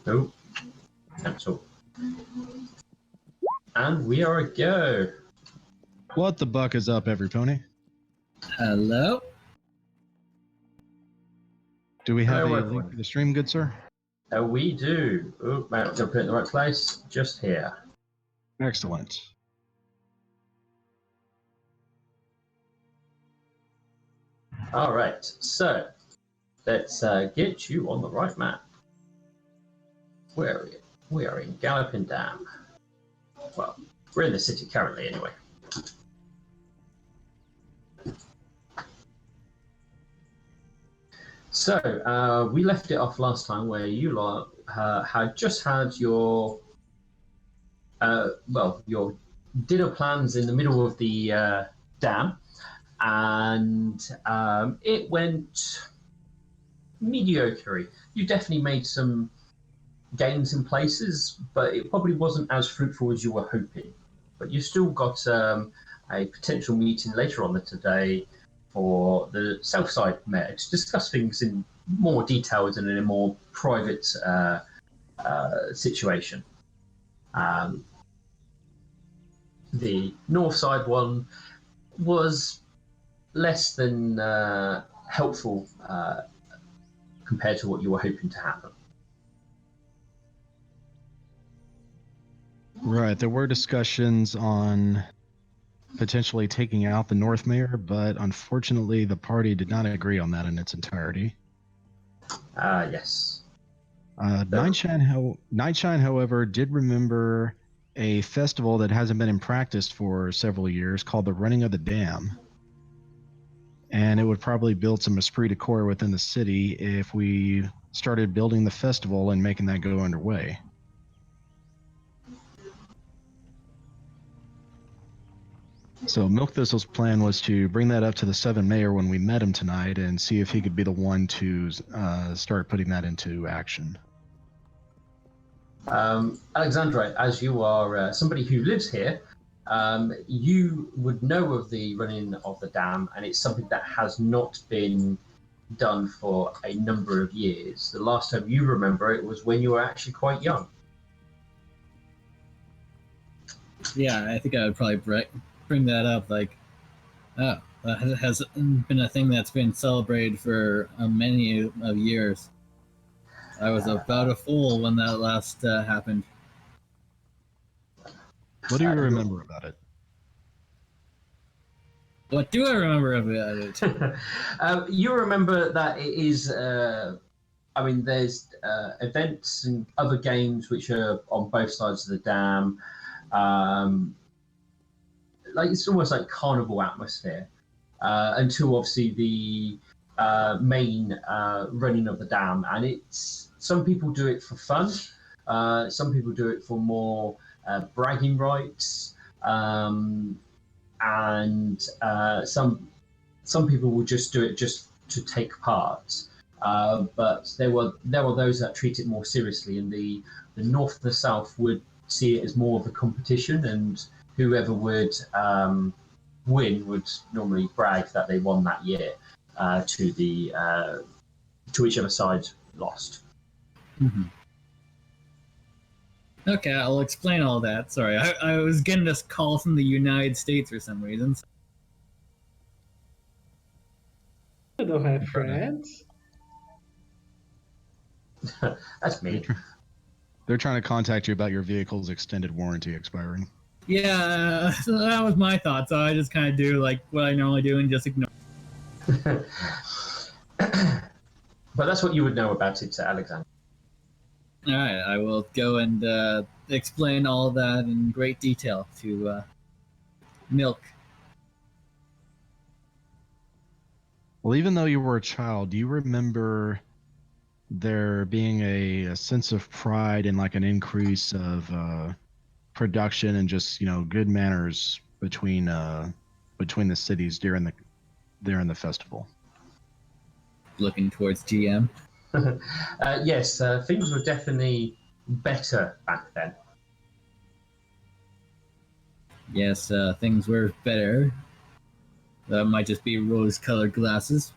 Oh, cancel. And we are a go. What the buck is up, every pony? Hello? Do we have Hello, a everyone. link to the stream, good sir? We do. Oh, man, I'm put it in the right place. Just here. Excellent. All right. So let's get you on the right map. Where are we? We are in Galloping Dam. Well, we're in the city currently, anyway. So we left it off last time where you lot had just had your your dinner plans in the middle of the dam, and it went mediocre. You definitely made some gains in places, but it probably wasn't as fruitful as you were hoping. But you still got a potential meeting later on today for the Southside Mayor to discuss things in more detail and in a more private situation. The Northside one was less than helpful compared to what you were hoping to happen. Right, there were discussions on potentially taking out the North Mayor, but unfortunately the party did not agree on that in its entirety. Yes. Nightshine, however, did remember a festival that hasn't been in practice for several years called the Running of the Dam. And it would probably build some esprit de corps within the city if we started building the festival and making that go underway. So Milk Thistle's plan was to bring that up to the 7 Mayor when we met him tonight and see if he could be the one to start putting that into action. Alexandra, as you are somebody who lives here, you would know of the running of the dam, and it's something that has not been done for a number of years. The last time you remember it was when you were actually quite young. Yeah, I think I would probably bring that up, like, oh, that has been a thing that's been celebrated for many of years. I was about a fool when that last happened. What do you remember about it? What do I remember about it? You remember that it is, there's events and other games which are on both sides of the dam. It's almost like carnival atmosphere until obviously the main running of the dam, and it's some people do it for fun, some people do it for more bragging rights, and some people will just do it just to take part. But there were those that treat it more seriously, and the north and the south would see it as more of a competition, and whoever would win would normally brag that they won that year to whichever side lost. Mm-hmm. Okay, I'll explain all that. Sorry, I was getting this call from the United States for some reason. I don't have friends. That's me. They're trying to contact you about your vehicle's extended warranty expiring. Yeah, so that was my thought. So I just kind of do like what I normally do and just ignore. But that's what you would know about it, Alexander. All right, I will go and explain all that in great detail to Milk. Well, even though you were a child, do you remember there being a sense of pride and like an increase of production and just good manners between the cities during the festival? Looking towards GM. Yes, things were definitely better back then. Yes, things were better. That might just be rose-colored glasses.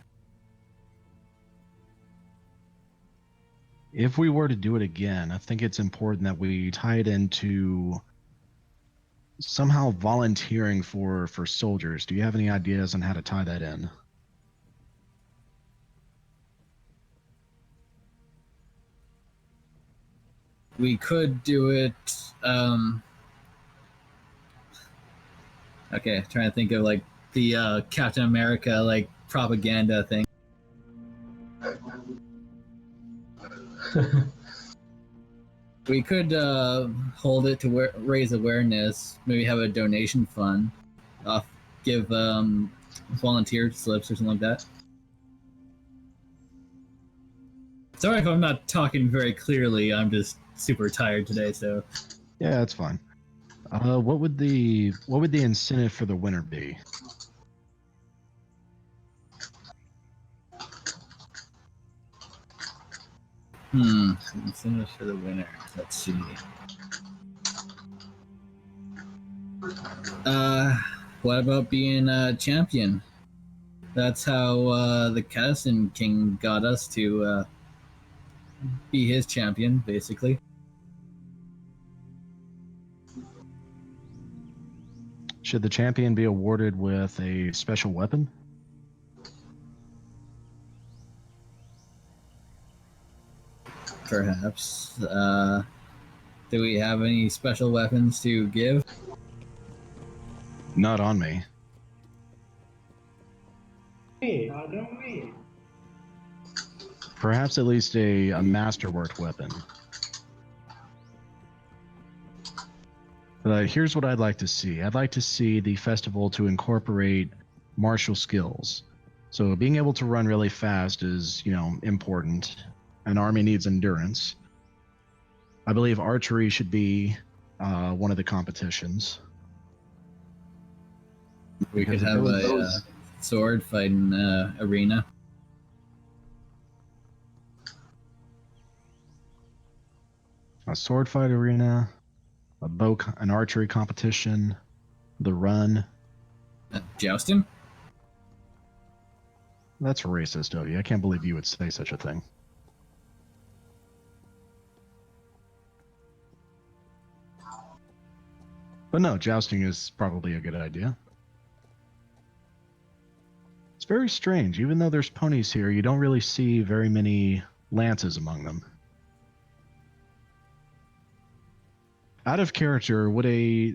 if we were to do it again, I think it's important that we tie it into somehow volunteering for soldiers. Do you have any ideas on how to tie that in? We could do it. Okay, trying to think of like the Captain America like propaganda thing. We could hold it to raise awareness. Maybe have a donation fund. Give volunteer slips or something like that. Sorry if I'm not talking very clearly. I'm just super tired today, so. Yeah, that's fine. What would the incentive for the winner be? Incentive for the winner. Let's see. What about being a champion? That's how the Cadison King got us to be his champion, basically. Should the champion be awarded with a special weapon? Perhaps. Do we have any special weapons to give? Not on me. Hey, pardon me. Perhaps at least a masterworked weapon. But here's what I'd like to see. I'd like to see the festival to incorporate martial skills. So being able to run really fast is, important. An army needs endurance. I believe archery should be one of the competitions. We could have a sword fighting arena. A sword fight arena, an archery competition, the run. Jousting? That's racist of you. I can't believe you would say such a thing. But no, jousting is probably a good idea. It's very strange. Even though there's ponies here, you don't really see very many lances among them. Out of character, would a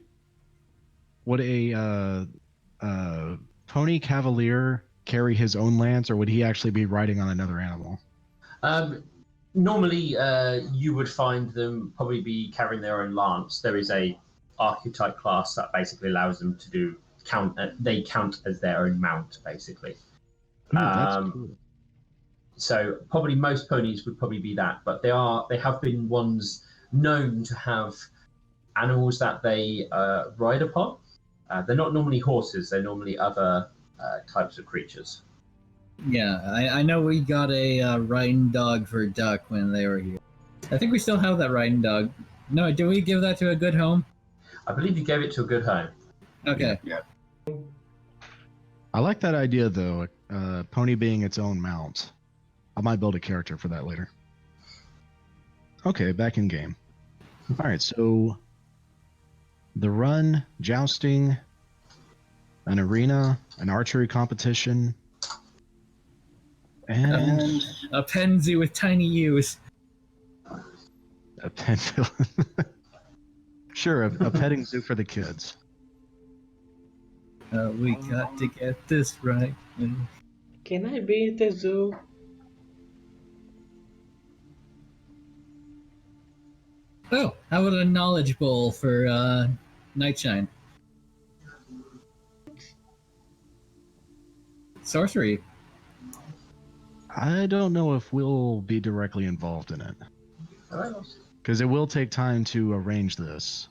pony cavalier carry his own lance, or would he actually be riding on another animal? Normally, you would find them probably be carrying their own lance. There is a archetype class that basically allows them to do they count as their own mount, basically. Ooh, that's cool. So probably most ponies would probably be that, but they have been ones known to have animals that they ride upon. They're not normally horses; they're normally other types of creatures. Yeah, I know we got a riding dog for Duck when they were here. I think we still have that riding dog. No, did we give that to a good home? I believe you gave it to a good home. Okay. Yeah. I like that idea, though. Pony being its own mount. I might build a character for that later. Okay, back in game. All right, so the run, jousting, an arena, an archery competition, and a pen zoo with tiny U's. A pen. Sure, a petting zoo for the kids. We got to get this right. Can I be at the zoo? Oh, how about a knowledge bowl for Nightshine? Sorcery. I don't know if we'll be directly involved in it. Because it will take time to arrange this.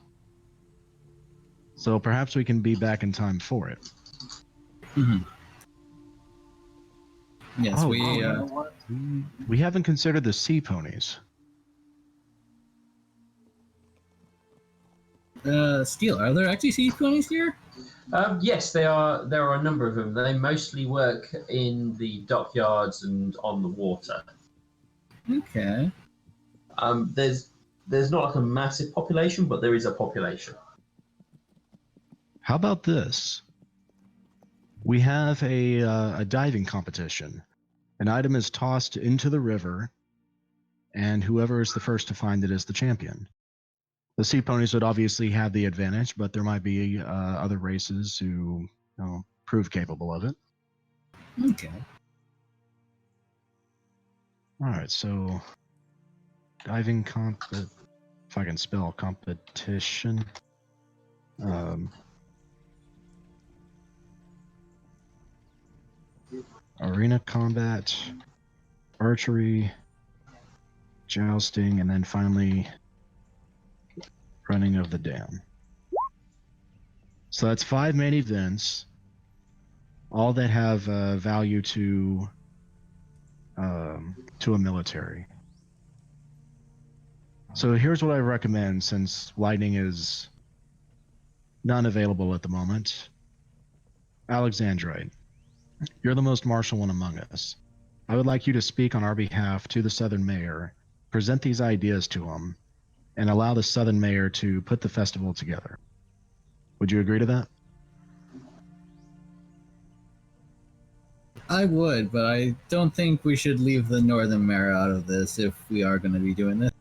So perhaps we can be back in time for it. Mm-hmm. Yes, we haven't considered the sea ponies. Steel, are there actually sea ponies here? Yes, there are a number of them. They mostly work in the dockyards and on the water. Okay. There's not like a massive population, but there is a population. How about this? We have a diving competition. An item is tossed into the river, and whoever is the first to find it is the champion. The sea ponies would obviously have the advantage, but there might be other races who prove capable of it. Okay. All right, so diving if I can spell competition. Arena combat, archery, jousting, and then finally running of the dam. So that's 5 main events, all that have value to a military. So here's what I recommend, since lightning is not available at the moment. Alexandrite, you're the most martial one among us. I would like you to speak on our behalf to the Southern Mayor, present these ideas to him, and allow the Southern Mayor to put the festival together. Would you agree to that? I would, but I don't think we should leave the Northern Mayor out of this if we are going to be doing this.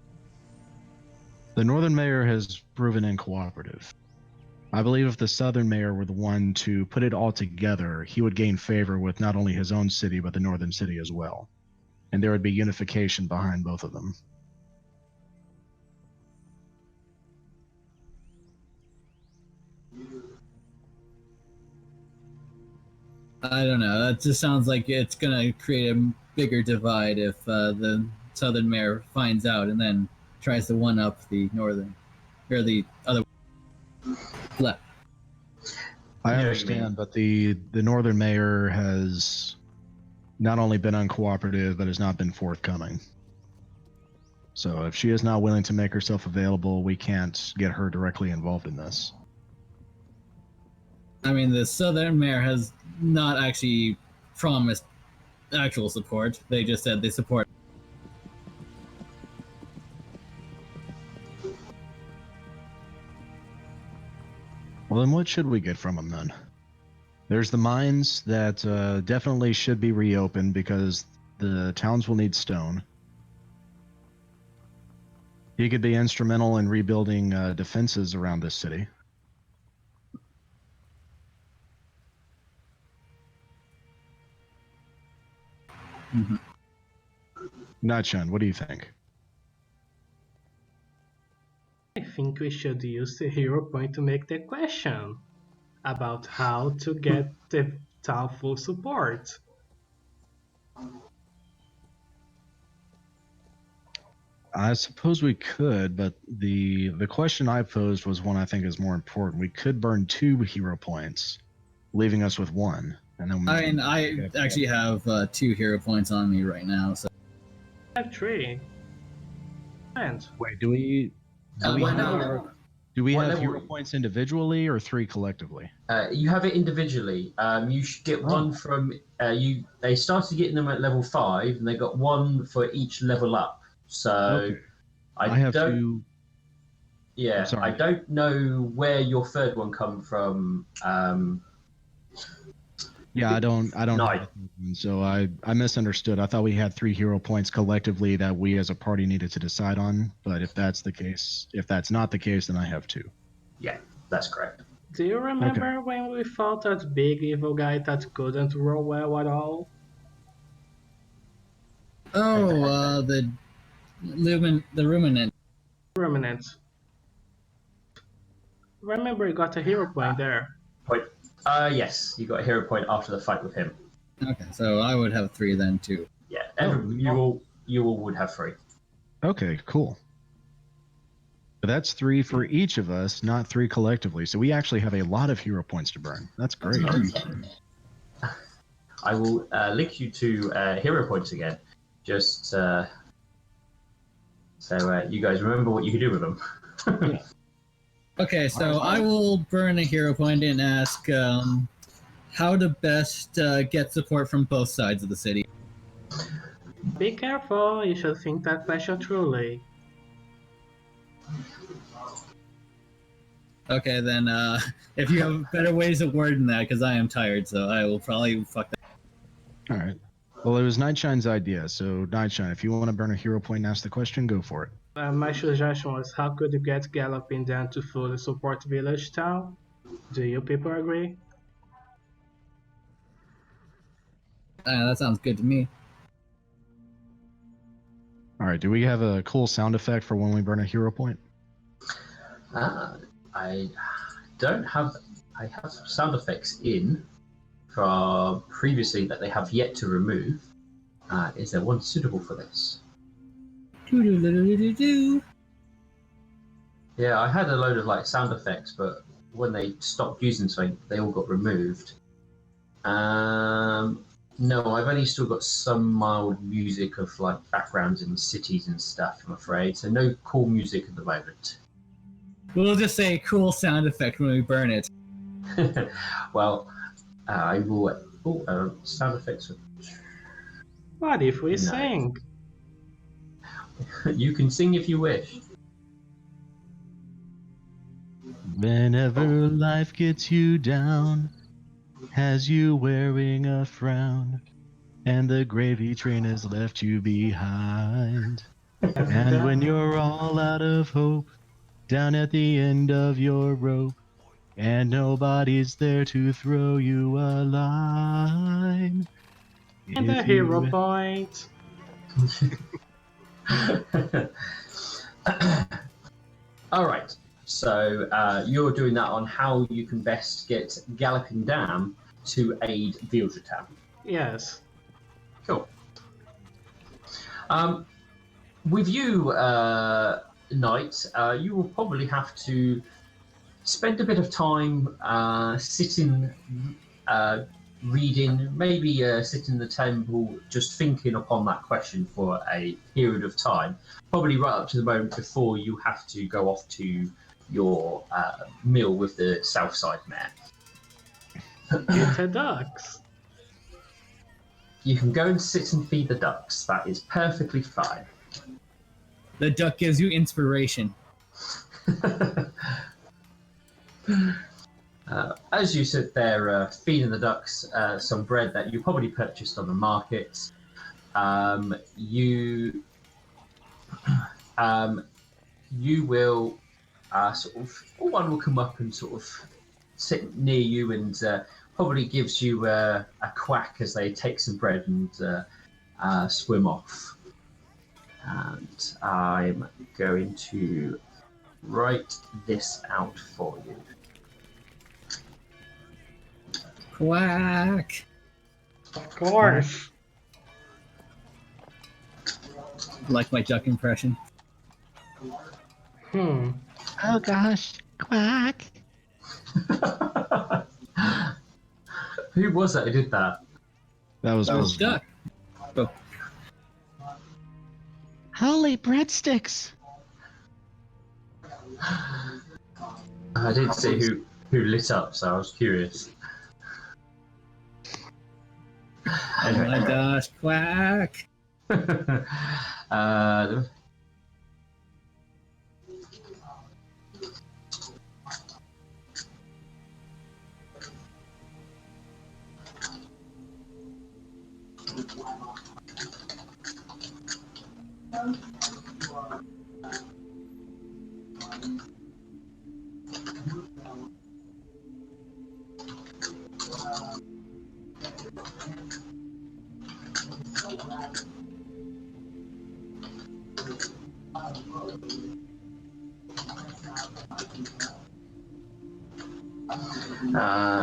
The Northern Mayor has proven uncooperative. I believe if the Southern Mayor were the one to put it all together, he would gain favor with not only his own city, but the Northern City as well. And there would be unification behind both of them. I don't know. That just sounds like it's going to create a bigger divide if the Southern Mayor finds out and then tries to one-up the Northern, or the other left. I understand, but the Northern Mayor has not only been uncooperative, but has not been forthcoming. So if she is not willing to make herself available, we can't get her directly involved in this. I mean, the Southern Mayor has not actually promised actual support. They just said they support. Well, then what should we get from him then? There's the mines that definitely should be reopened because the towns will need stone. He could be instrumental in rebuilding defenses around this city. Mm-hmm. Nightshine, what do you think? I think we should use the hero point to make the question about how to get the town full support. I suppose we could, but the question I posed was one I think is more important. We could burn 2 hero points, leaving us with 1. And then I mean, I actually have 2 hero points on me right now, so. I have 3. And wait, do we have hero points individually or 3 collectively? You have it individually. You should get 1 from you. They started getting them at level 5, and they got 1 for each level up. So Okay. I have 2. Yeah, I don't know where your third one come from. Yeah, I don't No. So I misunderstood. I thought we had 3 hero points collectively that we as a party needed to decide on. But if that's the case, if that's not the case, then I have 2. Yeah, that's correct. do you remember when we fought that big evil guy that couldn't roll well at all? Oh, the ruminant. Ruminant. Remember you got a hero point there. Yes, you got a hero point after the fight with him. Okay, so I would have 3 then too. Yeah, you all would have 3. Okay, cool. But that's 3 for each of us, not 3 collectively. So we actually have a lot of hero points to burn. That's great. I will link you to hero points again, just so you guys remember what you can do with them. Yeah. Okay, so I will burn a hero point and ask how to best get support from both sides of the city. Be careful, you should think that question truly. Okay, then if you have better ways of wording that, because I am tired, so I will probably fuck that. All right. Well, it was Nightshine's idea, so Nightshine, if you want to burn a hero point and ask the question, go for it. My suggestion was how could you get Galloping down to fully support Village Town? Do you people agree? That sounds good to me. All right. Do we have a cool sound effect for when we burn a hero point? I don't have. I have sound effects in from previously that they have yet to remove. Is there one suitable for this? Yeah, I had a load of like sound effects, but when they stopped using something, they all got removed. No, I've only still got some mild music of like backgrounds in cities and stuff, I'm afraid. So no cool music at the moment. We'll just say cool sound effect when we burn it. Well, I will. Sound effects. What if we No. sing? You can sing if you wish. Whenever life gets you down, has you wearing a frown, and the gravy train has left you behind. And when you're all out of hope, down at the end of your rope, and nobody's there to throw you a line. And the hero point. All right. So you're doing that on how you can best get Galloping Dam to aid Vildratam. Yes. Cool. With you, Knight, you will probably have to spend a bit of time sitting, reading, maybe sit in the temple, just thinking upon that question for a period of time. Probably right up to the moment before you have to go off to your meal with the Southside Mare. Eat the ducks. You can go and sit and feed the ducks. That is perfectly fine. The duck gives you inspiration. As you sit there feeding the ducks some bread that you probably purchased on the market, you will sort of, one will come up and sort of sit near you and probably gives you a quack as they take some bread and swim off. And I'm going to write this out for you. Quack. Of course. Like my duck impression. Hmm. Oh gosh, quack. Who was that who did that? That was Duck. Oh, Holy breadsticks. I didn't see who lit up, so I was curious. oh my gosh, quack.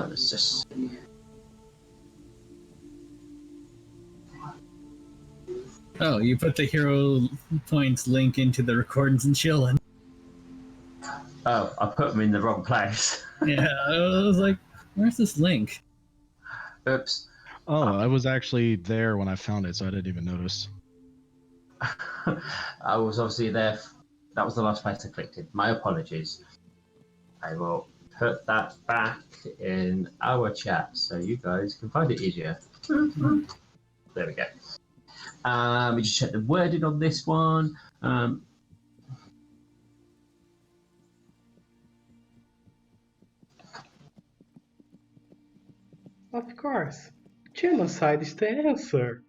Let's just see. Oh, you put the hero points link into the recordings and chillin'. Oh, I put them in the wrong place. Yeah, I was like, where's this link? Oops. Oh, I was actually there when I found it, so I didn't even notice. I was obviously there. That was the last place I clicked in. My apologies. I will put that back in our chat so you guys can find it easier. There we go. We just check the wording on this one. course. Genocide is the answer.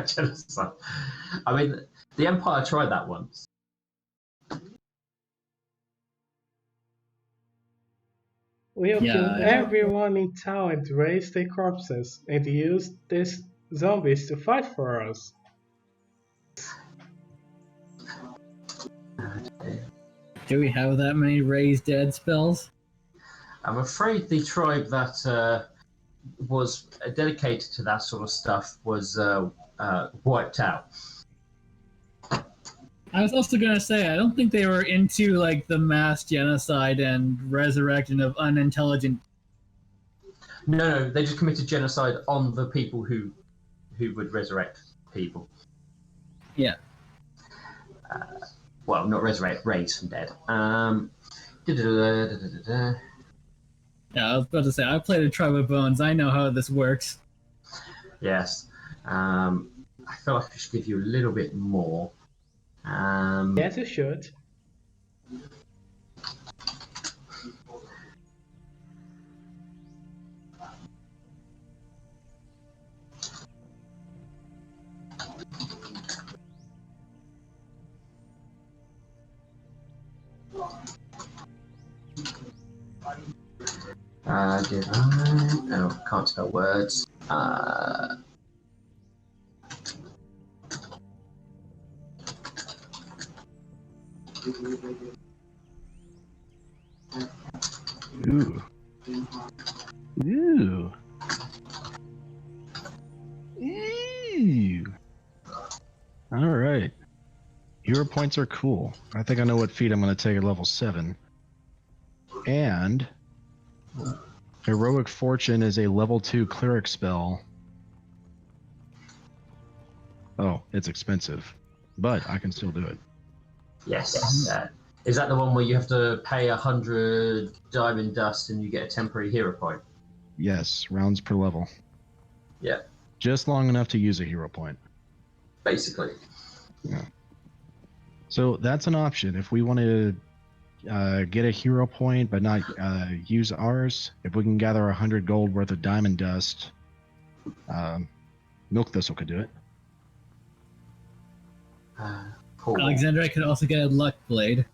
Genocide. I mean, the Empire tried that once. We'll Yeah, kill I- everyone in town and raise their corpses, and use these zombies to fight for us. Do we have that many raise dead spells? I'm afraid the tribe that was dedicated to that sort of stuff was wiped out. I was also gonna say I don't think they were into like the mass genocide and resurrection of unintelligent. No, they just committed genocide on the people who would resurrect people. Yeah. Well, not resurrect, raise from dead. Yeah, I was about to say I played a Tribe of Bones. I know how this works. Yes. I feel like I should give you a little bit more. Yes, you should. Did I? Oh, can't spell words. Ooh. Ooh. Ooh. All right. Hero points are cool. I think I know what feat I'm going to take at level 7. And Heroic Fortune is a level 2 cleric spell. Oh, it's expensive, but I can still do it. Yes. Is that the one where you have to pay 100 diamond dust and you get a temporary hero point? Yes, rounds per level. Yeah. Just long enough to use a hero point. Basically. Yeah. So that's an option. If we want to get a hero point but not use ours, if we can gather 100 gold worth of diamond dust, Milk Thistle could do it. Cool. Alexandra could also get a luck blade.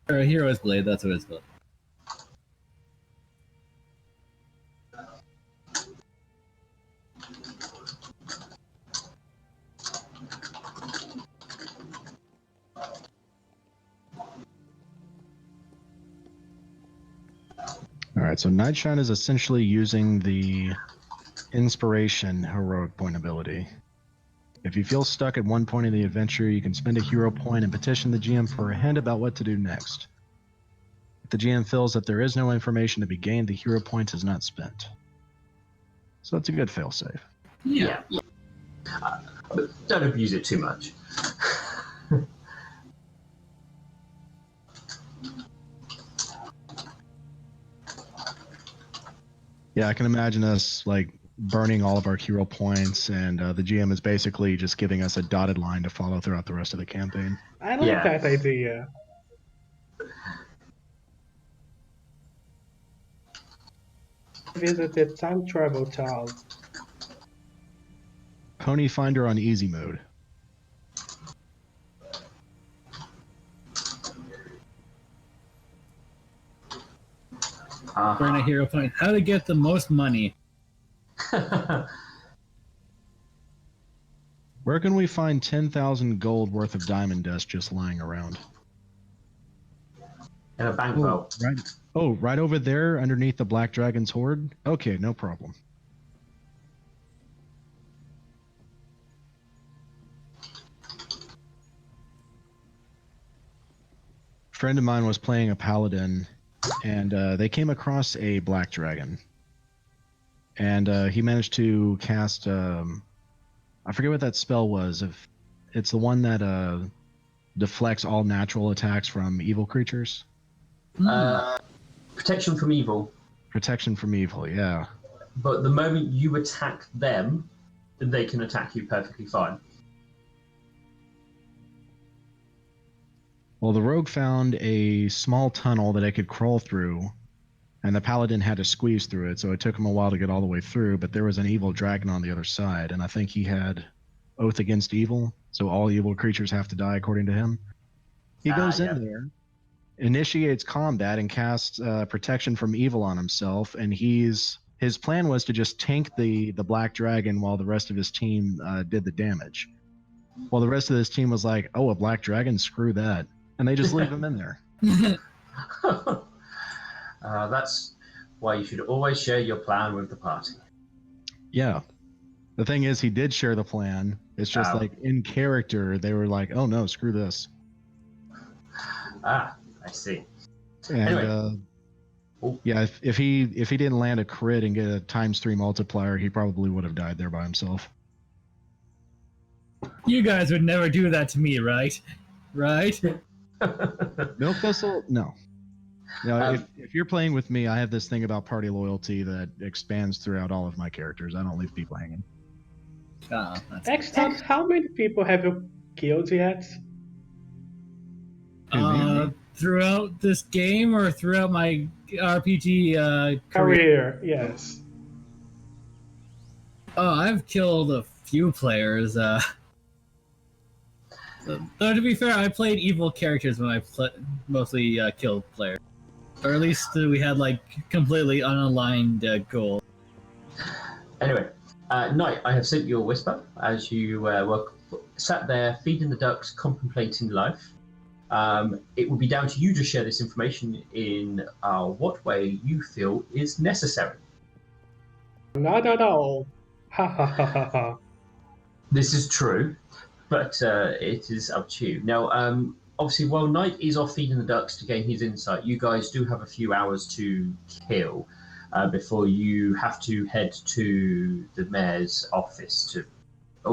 Or a hero's blade, that's what it's called. Alright, so Nightshine is essentially using the Inspiration heroic point ability. If you feel stuck at one point in the adventure, you can spend a hero point and petition the GM for a hint about what to do next. If the GM feels that there is no information to be gained, the hero point is not spent. So that's a good failsafe. Yeah. But don't abuse it too much. Yeah, I can imagine us like burning all of our hero points, and the GM is basically just giving us a dotted line to follow throughout the rest of the campaign. I like that idea. Visit the time travel town. Ponyfinder on easy mode. Burn a hero point. How to get the most money. Where can we find 10,000 gold worth of diamond dust just lying around? In a bank vault. Right over there underneath the Black Dragon's Hoard? Okay, no problem. A friend of mine was playing a paladin, and they came across a black dragon. And he managed to cast, I forget what that spell was. If it's the one that deflects all natural attacks from evil creatures. Protection from evil. Protection from evil, yeah. But the moment you attack them, they can attack you perfectly fine. Well, the rogue found a small tunnel that it could crawl through, and the paladin had to squeeze through it, so it took him a while to get all the way through, but there was an evil dragon on the other side, and I think he had oath against evil, so all evil creatures have to die according to him. He goes in there, initiates combat, and casts protection from evil on himself, and his plan was to just tank the black dragon while the rest of his team did the damage. Well, the rest of his team was like, oh, a black dragon? Screw that. And they just leave him in there. That's why you should always share your plan with the party. Yeah. The thing is, he did share the plan. It's just like in character, they were like, oh no, screw this. I see. And anyway. Yeah, if he didn't land a crit and get a ×3 multiplier, he probably would have died there by himself. You guys would never do that to me, right? Right? Milk Thistle? No. No, if you're playing with me, I have this thing about party loyalty that expands throughout all of my characters. I don't leave people hanging. X-Top, how many people have you killed yet? Throughout this game or throughout my RPG career? Yes. Oh, I've killed a few players. Though to be fair, I played evil characters when I mostly killed players. Or at least we had like completely unaligned goals. Anyway, Knight, I have sent you a whisper as you were sat there feeding the ducks, contemplating life. It will be down to you to share this information in what way you feel is necessary. Not at all. Ha ha ha ha ha. This is true, but it is up to you. Now, obviously, while Knight is off feeding the ducks to gain his insight, you guys do have a few hours to kill before you have to head to the mayor's office I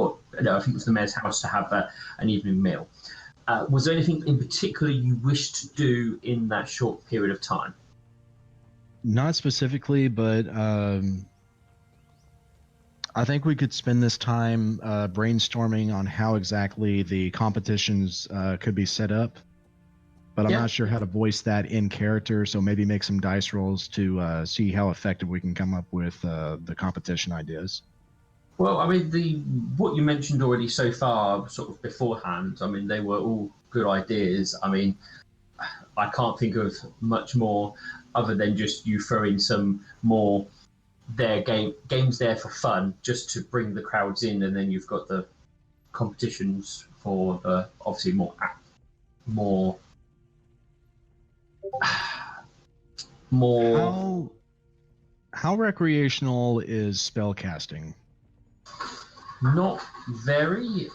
think it was the mayor's house to have an evening meal. Was there anything in particular you wished to do in that short period of time? Not specifically, but I think we could spend this time brainstorming on how exactly the competitions could be set up. But I'm not sure how to voice that in character, so maybe make some dice rolls to see how effective we can come up with the competition ideas. Well, I mean, what you mentioned already so far, sort of beforehand, I mean, they were all good ideas. I mean, I can't think of much more other than just you throwing some more games there for fun, just to bring the crowds in, and then you've got the competitions for the obviously more. How recreational is spellcasting? Not very.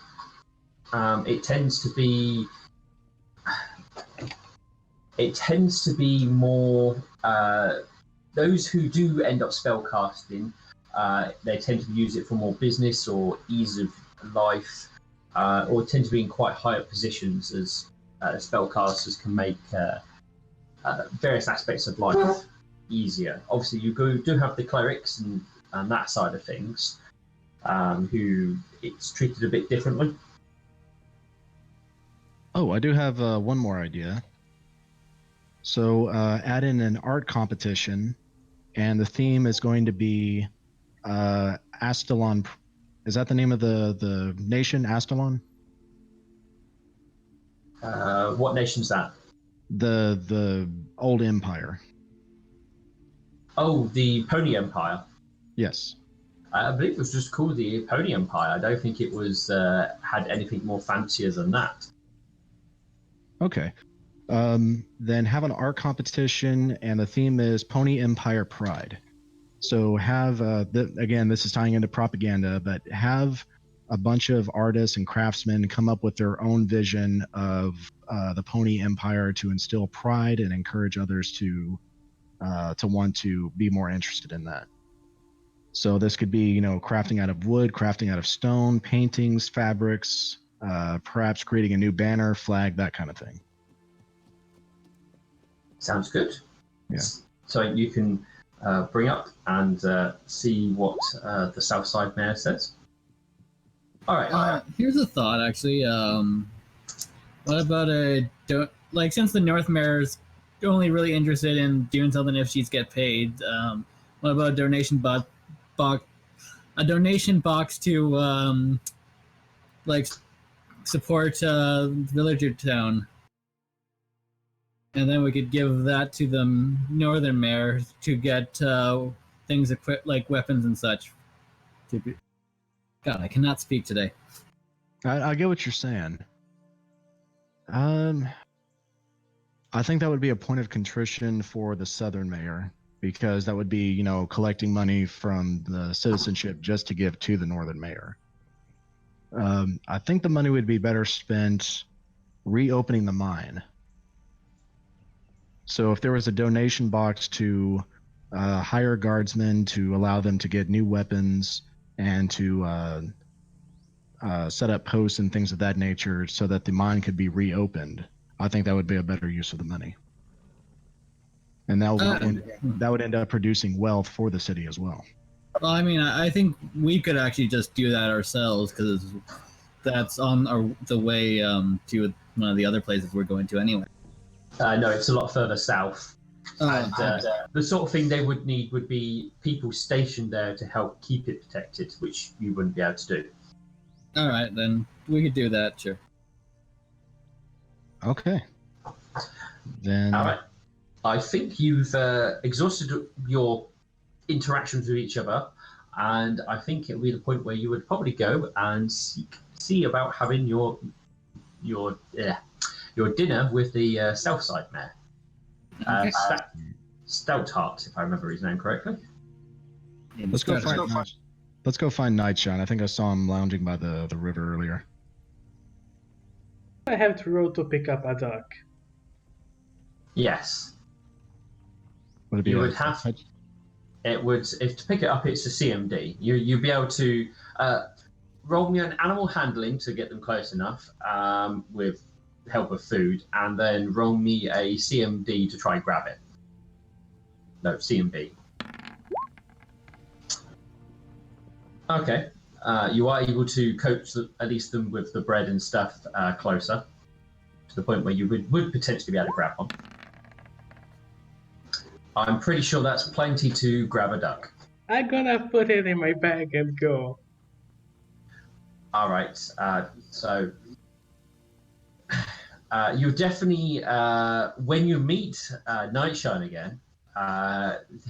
It tends to be more those who do end up spellcasting. They tend to use it for more business or ease of life, or tend to be in quite higher positions as spellcasters can make various aspects of life easier. Obviously, you do have the clerics and that side of things, who it's treated a bit differently. Oh, I do have one more idea. So add in an art competition, and the theme is going to be Astalon. Is that the name of the nation, Astalon? What nation's that? The old empire. Oh, the Pony Empire. Yes. I believe it was just called the Pony Empire. I don't think it was had anything more fancier than that. Okay. Then have an art competition, and the theme is Pony Empire Pride. So have, again, this is tying into propaganda, but have a bunch of artists and craftsmen come up with their own vision of the Pony Empire to instill pride and encourage others to want to be more interested in that. So this could be, crafting out of wood, crafting out of stone, paintings, fabrics, perhaps creating a new banner, flag, that kind of thing. Sounds good. Yeah. So you can bring up and see what the Southside Mayor says. All right. Here's a thought, actually. What about like since the North Mayor's only really interested in doing something if she's get paid, what about a donation box to like support villager town, and then we could give that to the Northern Mayor to get things equipped like weapons and such. God, I cannot speak today. I get what you're saying. I think that would be a point of contrition for the Southern Mayor, because that would be, collecting money from the citizenship just to give to the Northern Mayor. I think the money would be better spent reopening the mine. So if there was a donation box to hire guardsmen to allow them to get new weapons and to set up posts and things of that nature so that the mine could be reopened, I think that would be a better use of the money. And that would end up producing wealth for the city as well. Well, I mean, I think we could actually just do that ourselves, because that's on the way to one of the other places we're going to anyway. No, it's a lot further south. And the sort of thing they would need would be people stationed there to help keep it protected, which you wouldn't be able to do. All right, then we could do that, sure. Okay. Then. All right. I think you've exhausted your interactions with each other, and I think it would be the point where you would probably go and see about having your dinner with the Southside Mayor. Okay. Stoutheart, if I remember his name correctly. Let's go find Nightshine. I think I saw him lounging by the river earlier. I have to roll to pick up a duck. Yes. Would it be you would have. It would, if to pick it up, it's a CMD. You'd be able to roll me an animal handling to get them close enough with help of food, and then roll me a CMD to try and grab it. No, CMB. Okay. You are able to coach at least them with the bread and stuff closer to the point where you would potentially be able to grab one. I'm pretty sure that's plenty to grab a duck. I'm gonna put it in my bag and go. All right. So you definitely, when you meet Nightshine again,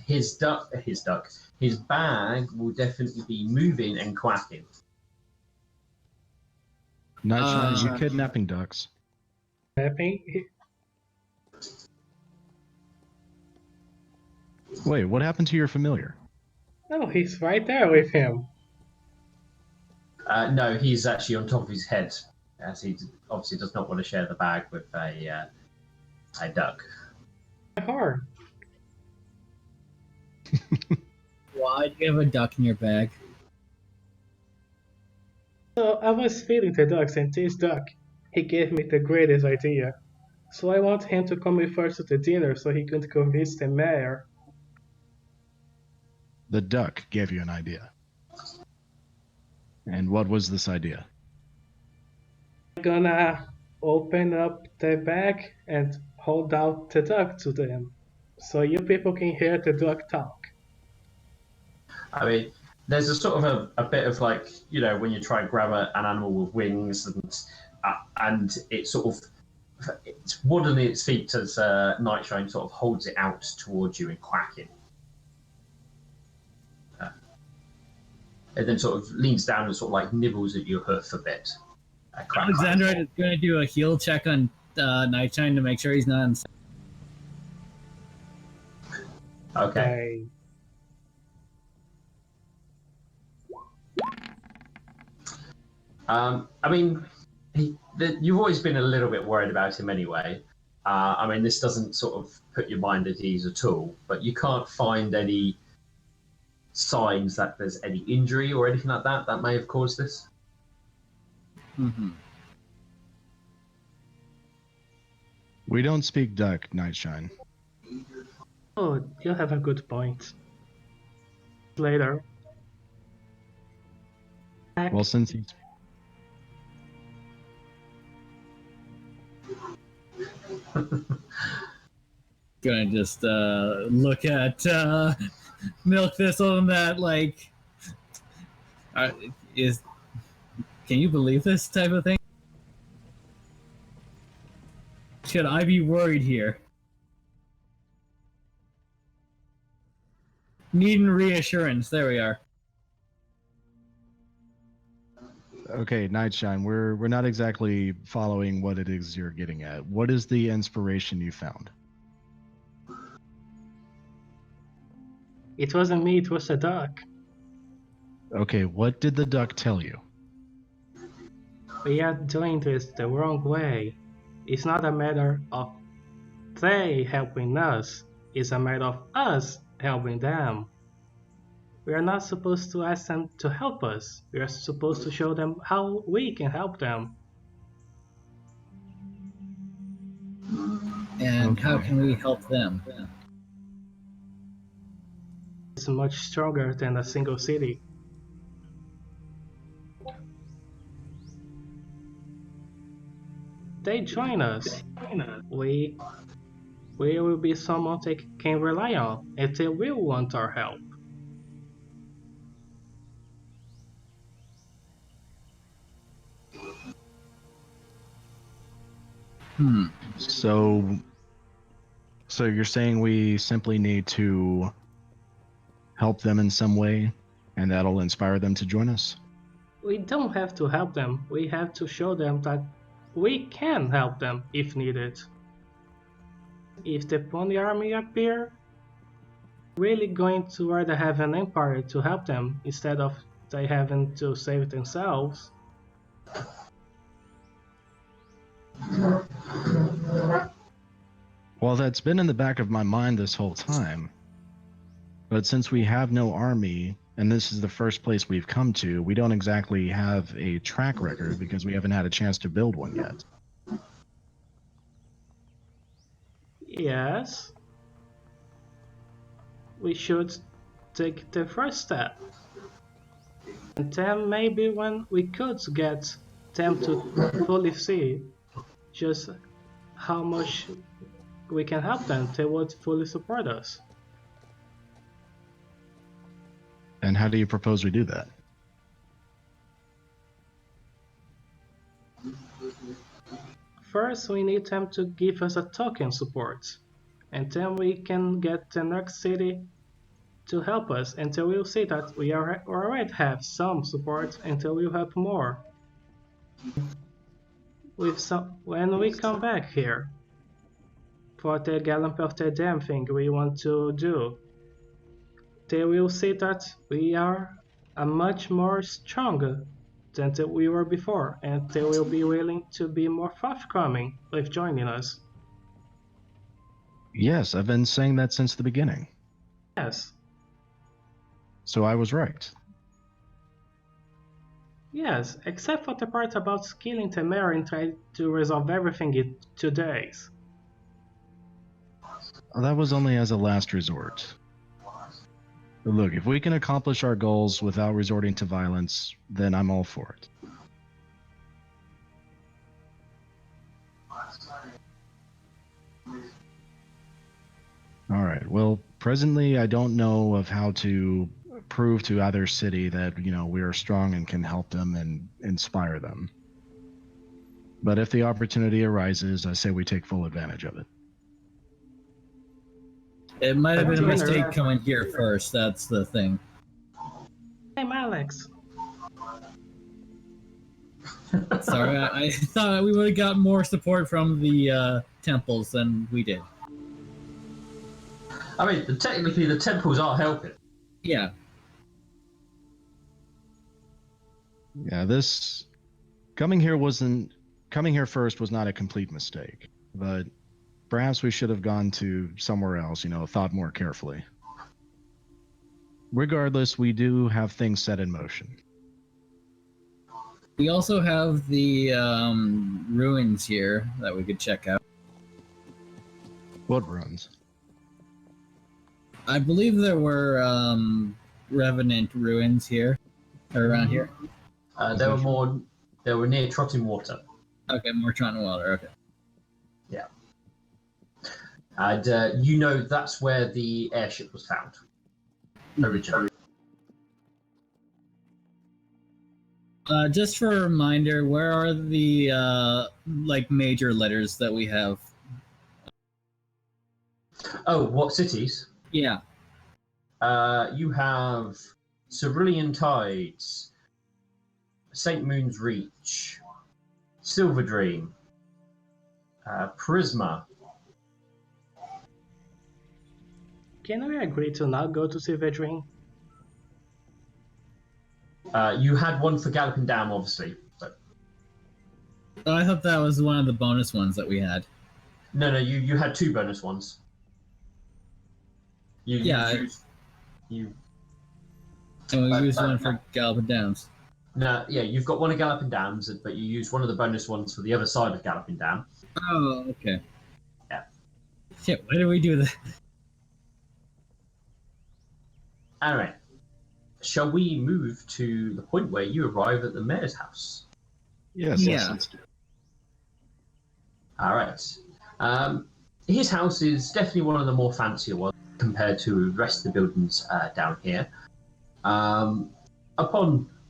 his bag will definitely be moving and quacking. Nightshine, are you kidnapping ducks? Wait, what happened to your familiar? Oh, he's right there with him. No, he's actually on top of his head, as he obviously does not want to share the bag with a duck. Hard. Why do you have a duck in your bag? So I was feeding the ducks, and this duck, he gave me the greatest idea. So I want him to come with us to the dinner so he could convince the mayor. The duck gave you an idea. And what was this idea? I'm gonna open up the bag and hold out the duck to them, so you people can hear the duck talk. I mean, there's a sort of a bit of like, when you try and grab an animal with wings and it sort of, it's waddling its feet as Nightshine sort of holds it out towards you and quacking. And then sort of leans down and sort of like nibbles at your hoof a bit. Alexandra is going to do a heal check on Nightshine to make sure he's not inside. Okay. I mean, you've always been a little bit worried about him anyway. I mean, this doesn't sort of put your mind at ease at all, but you can't find any signs that there's any injury or anything like that may have caused this. Mm-hmm. We don't speak duck, Nightshine. Oh, you have a good point. Later. Well, since he's... Gonna just look at Milk Thistle and that, like, is. Can you believe this type of thing? Should I be worried here? Needing reassurance. There we are. Okay, Nightshine, we're not exactly following what it is you're getting at. What is the inspiration you found? It wasn't me, it was a duck. Okay, what did the duck tell you? We are doing this the wrong way. It's not a matter of they helping us, it's a matter of us helping them. We are not supposed to ask them to help us. We are supposed to show them how we can help them. And how Okay. can we help them? It's much stronger than a single city. They join us. We will be someone they can rely on, and they will want our help. So you're saying we simply need to help them in some way, and that'll inspire them to join us? We don't have to help them. We have to show them that we can help them if needed. If the Pony Army appear, really going to rather have an empire to help them instead of they having to save themselves. Well, that's been in the back of my mind this whole time. But since we have no army, and this is the first place we've come to, we don't exactly have a track record because we haven't had a chance to build one yet. Yes, we should take the first step. And then maybe when we could get them to fully see just how much we can help them, they would fully support us. And how do you propose we do that? First, we need them to give us a token support, and then we can get the next city to help us until we'll see that we already have some support until we'll help more. When we come back here for the Gallop of the Dam thing we want to do, they will see that we are a much more stronger than we were before, and they will be willing to be more forthcoming with joining us. Yes, I've been saying that since the beginning. Yes, So I was right. yes, except for the part about killing Temera and trying to resolve everything in 2 days. That was only as a last resort. But look, if we can accomplish our goals without resorting to violence, then I'm all for it. All right. Well, presently, I don't know of how to prove to either city that, we are strong and can help them and inspire them. But if the opportunity arises, I say we take full advantage of it. It might have been a Dinner. mistake coming here first. That's the thing. Hey, Alex. Sorry, I thought we would have got more support from the temples than we did. I mean, technically, the temples are helping. Yeah. Yeah, this coming here first was not a complete mistake, but perhaps we should have gone to somewhere else, thought more carefully. Regardless, we do have things set in motion. We also have the ruins here that we could check out. What ruins? I believe there were Revenant ruins here, or around here. They were near Trotting Water. Okay, more Trotting Water. Okay. Yeah. And you know that's where the airship was found originally. Just for a reminder, where are the like major letters that we have? Oh, what cities? Yeah. You have Cerulean Tides, St. Moon's Reach, Silver Dream, Prisma. Can we agree to not go to Silver Dream? You had one for Galloping Dam, obviously. But... Oh, I thought that was one of the bonus ones that we had. No, you had 2 bonus ones. You used and we used one for Galloping Downs. No, yeah, you've got one of Galloping Dams, but you used one of the bonus ones for the other side of Galloping Dam. Oh, okay. Yeah. Shit, why did we do that? Anyway, shall we move to the point where you arrive at the mayor's house? Yes. Yeah. Let's do it. All right. His house is definitely one of the more fancier ones compared to the rest of the buildings down here. Upon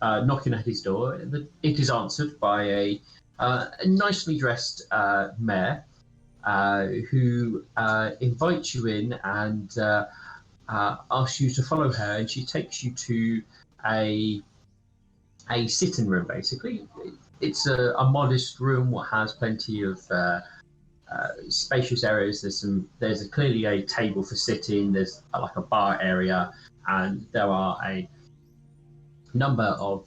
knocking at his door, it is answered by a nicely dressed mayor who invites you in and asks you to follow her, and she takes you to a sitting room. Basically, it's a modest room what has plenty of spacious areas. There's clearly a table for sitting. There's like a bar area, and there are a number of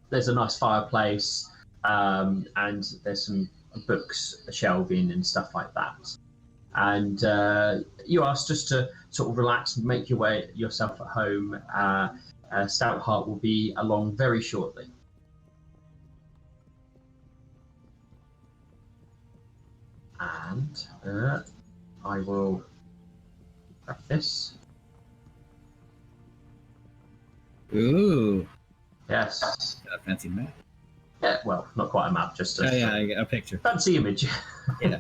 there's a nice fireplace, and there's some books shelving and stuff like that. And you asked just to sort of relax and make your way yourself at home. Stoutheart will be along very shortly. And I will grab this. Ooh. Yes. Got a fancy map. Yeah, well, not quite a map, just a, I got a picture. fancy image. Yeah.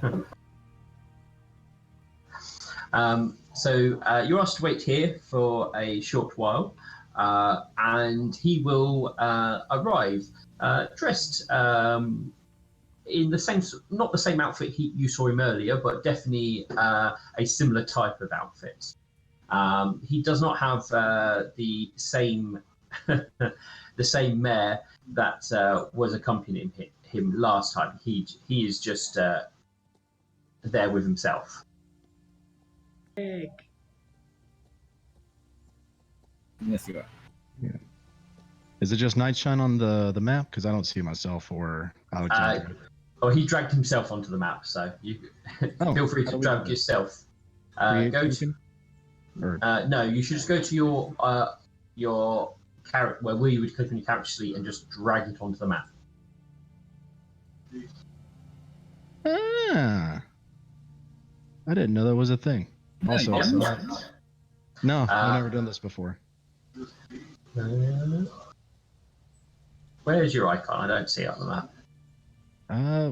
So you're asked to wait here for a short while, and he will arrive dressed in the same, not the same outfit you saw him earlier, but definitely a similar type of outfit. He does not have the same the same mare that was accompanying him last time. He is just there with himself. Yes, you are. Yeah. Is it just Nightshine on the map? Because I don't see myself or Alexandra. Oh, he dragged himself onto the map, so you feel free to drag yourself. Go to. No, you should just go to your character where you would click on your character sheet and just drag it onto the map. Ah, I didn't know that was a thing. Also, no, I've never done this before. Where's your icon? I don't see it on the map.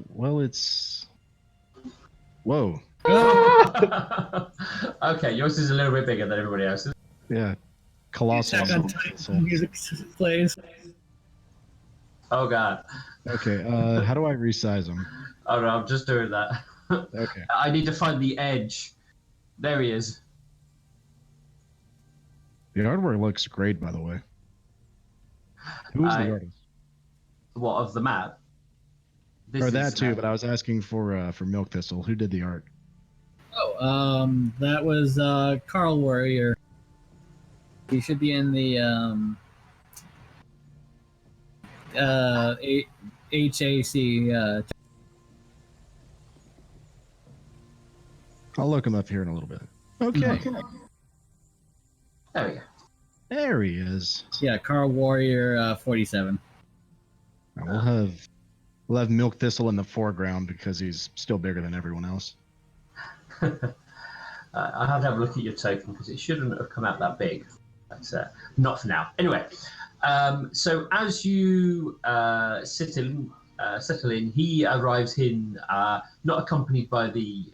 Well, it's. Whoa. Okay, yours is a little bit bigger than everybody else's. Yeah. Colossal. Music plays. Oh god. Okay, how do I resize them? Oh no, I'm just doing that. Okay. I need to find the edge. There he is. The artwork looks great, by the way. Who's the artist? What, of the map? Or that too, but I was asking for Milk Thistle. Who did the art? Oh, that was Carl Warrior. He should be in the HAC. I'll look him up here in a little bit. Okay. There we go. There he is. Yeah, Carl Warrior 47. Now we'll have Milk Thistle in the foreground because he's still bigger than everyone else. I have to have a look at your token because it shouldn't have come out that big. But not for now. Anyway, so as you sit in settle in. He arrives in, not accompanied by the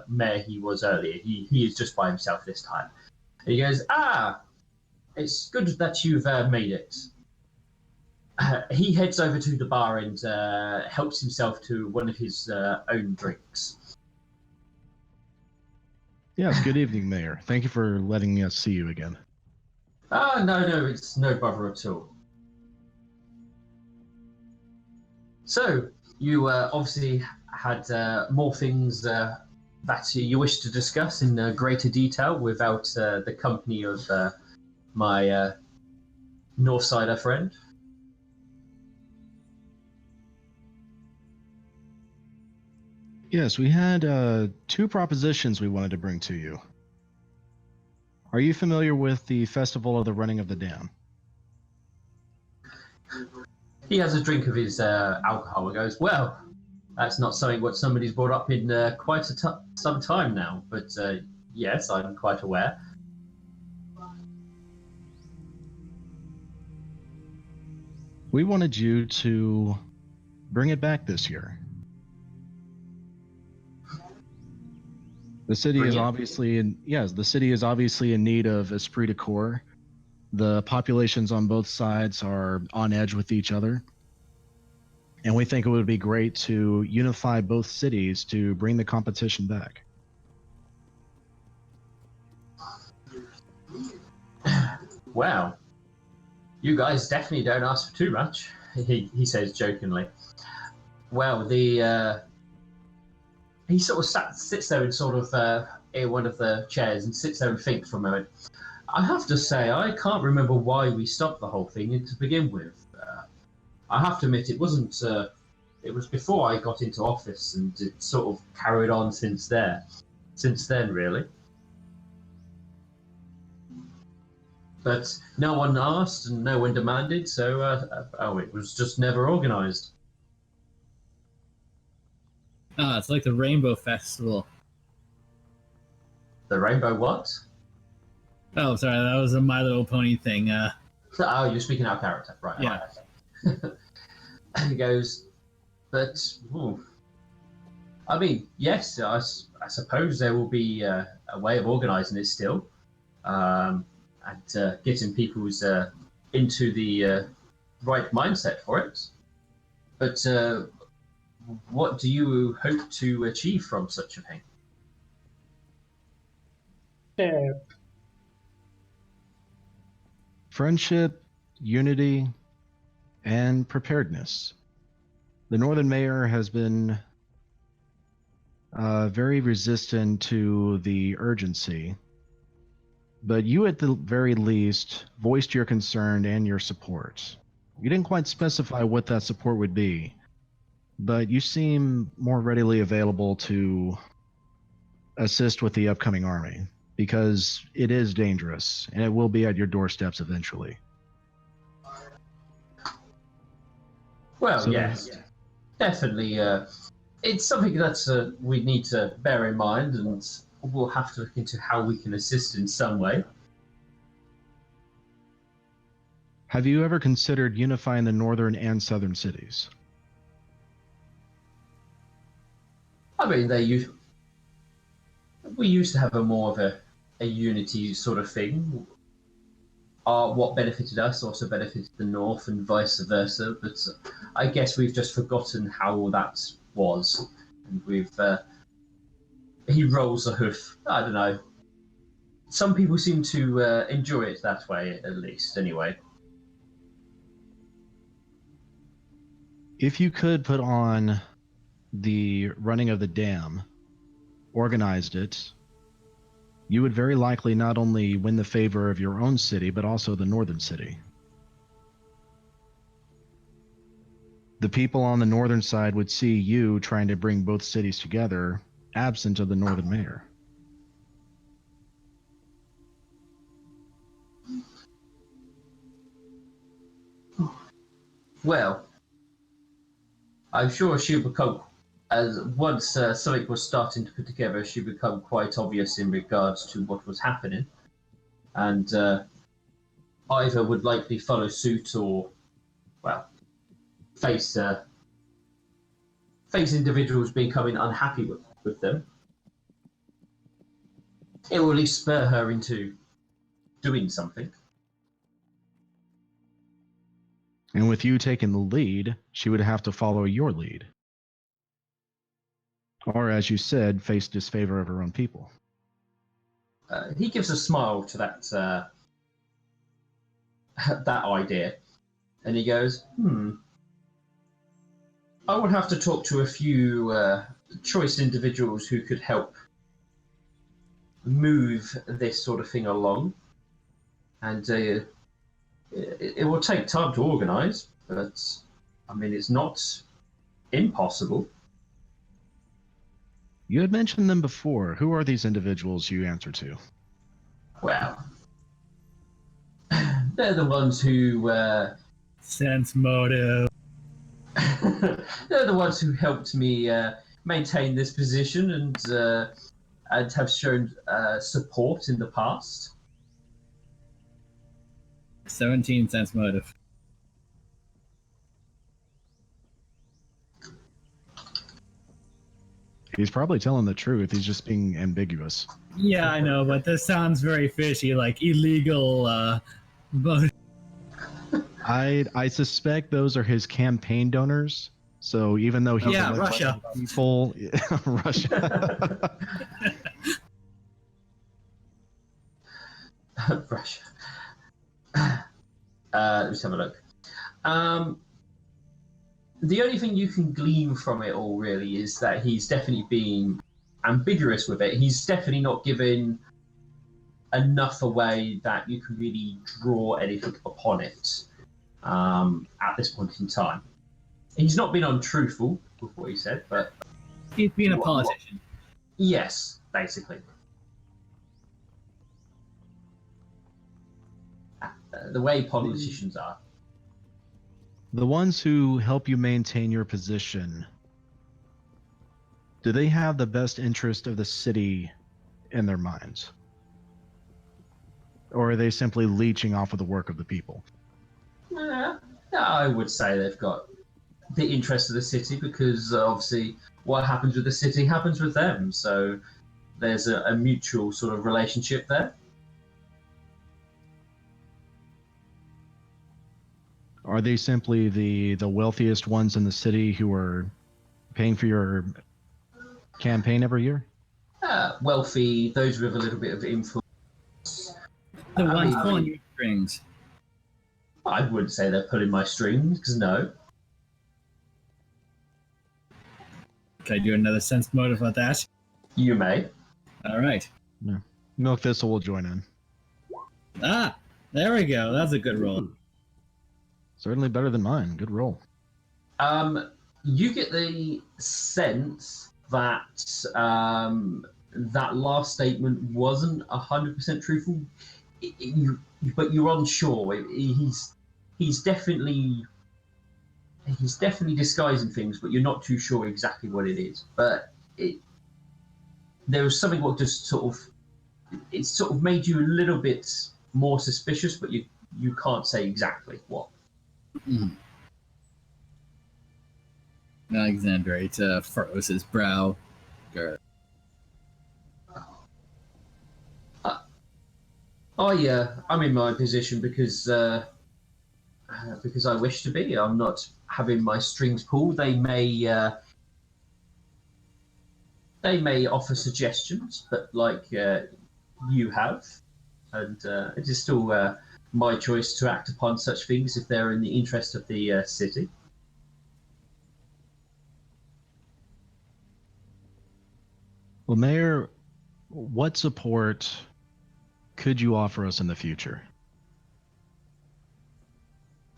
mayor he was earlier. He is just by himself this time. And he goes, it's good that you've made it. He heads over to the bar and helps himself to one of his own drinks. Yes, good evening, Mayor. Thank you for letting us see you again. No, it's no bother at all. So, you obviously had more things that you wish to discuss in greater detail without the company of my Northsider friend. Yes, we had 2 propositions we wanted to bring to you. Are you familiar with the Festival of the Running of the Dam? He has a drink of his alcohol and goes, well, that's not something what somebody's brought up in quite some time now, but yes, I'm quite aware. We wanted you to bring it back this year. The city is obviously in need of esprit de corps. The populations on both sides are on edge with each other. And we think it would be great to unify both cities to bring the competition back. Well, you guys definitely don't ask for too much, he says jokingly. Well, he sort of sits there and sort of in one of the chairs and sits there and thinks for a moment. I have to say, I can't remember why we stopped the whole thing to begin with. I have to admit, it wasn't. It was before I got into office, and it sort of carried on since then, really. But no one asked and no one demanded, so it was just never organised. It's like the Rainbow Festival. The Rainbow what? Oh, sorry, that was a My Little Pony thing. You're speaking out of character, right? Yeah. Right. And he goes, but I mean, yes, I suppose there will be a way of organising it still, and getting people's into the right mindset for it. But what do you hope to achieve from such a thing? Friendship, unity, and preparedness. The Northern Mayor has been very resistant to the urgency, but you at the very least voiced your concern and your support. You didn't quite specify what that support would be, but you seem more readily available to assist with the upcoming army, because it is dangerous, and it will be at your doorsteps eventually. Well, So yes, definitely. It's something that we need to bear in mind, and we'll have to look into how we can assist in some way. Have you ever considered unifying the northern and southern cities? I mean, we used to have more of a unity sort of thing. What benefited us also benefited the North and vice versa, but I guess we've just forgotten how that was. And he rolls a hoof. I don't know. Some people seem to enjoy it that way, at least, anyway. If you could put on the running of the dam, organized it, you would very likely not only win the favor of your own city, but also the northern city. The people on the northern side would see you trying to bring both cities together, absent of the northern mayor. Well, I'm sure she'll become, as once something was starting to put together, she'll become quite obvious in regards to what was happening. And either would likely follow suit or, well, face face individuals becoming unhappy with them, it will at least spur her into doing something. And with you taking the lead, she would have to follow your lead. Or, as you said, face disfavor of her own people. He gives a smile to that that idea, and he goes, I would have to talk to a few choice individuals who could help move this sort of thing along, and it will take time to organise, but I mean, it's not impossible. You had mentioned them before. Who are these individuals you answer to? Well, they're the ones who Sense motive. they're the ones who helped me maintain this position and have shown support in the past. 17 sense motive. He's probably telling the truth. He's just being ambiguous. Yeah, I know, but this sounds very fishy, like illegal motive. I suspect those are his campaign donors. So even though he's Russia. people, Russia. Russia. Let's have a look. The only thing you can glean from it all really is that he's definitely being ambiguous with it. He's definitely not giving enough away that you can really draw anything upon it at this point in time. He's not been untruthful with what he said, but He's being a politician. yes, basically. The way politicians are. The ones who help you maintain your position, do they have the best interest of the city in their minds? Or are they simply leeching off of the work of the people? I would say they've got the interest of the city because obviously what happens with the city happens with them. So there's a mutual sort of relationship there. Are they simply the wealthiest ones in the city who are paying for your campaign every year? Wealthy, those with a little bit of influence. The ones pulling your strings. I wouldn't say they're pulling my strings, because no. Can I do another sense motive with that? You may. All right. Yeah. Milk Thistle will join in. Ah, there we go. That's a good roll. Certainly better than mine. Good roll. You get the sense that that last statement wasn't 100% truthful. But you're unsure. He's definitely disguising things, but you're not too sure exactly what it is. But there was something what just sort of made you a little bit more suspicious, but you can't say exactly what. Alexander furrows his brow. I'm in my position because I wish to be. I'm not having my strings pulled. They may offer suggestions, but like you have, and it is still my choice to act upon such things if they're in the interest of the city. Well, Mayor, what support could you offer us in the future?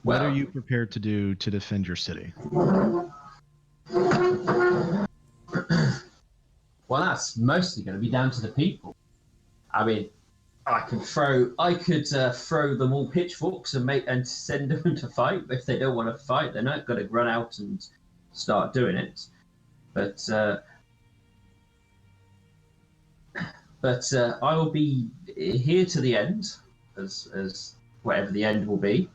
What are you prepared to do to defend your city? Well, that's mostly going to be down to the people. I mean, I could throw them all pitchforks and send them to fight. If they don't want to fight, they're not going to run out and start doing it. But I will be here to the end, as whatever the end will be.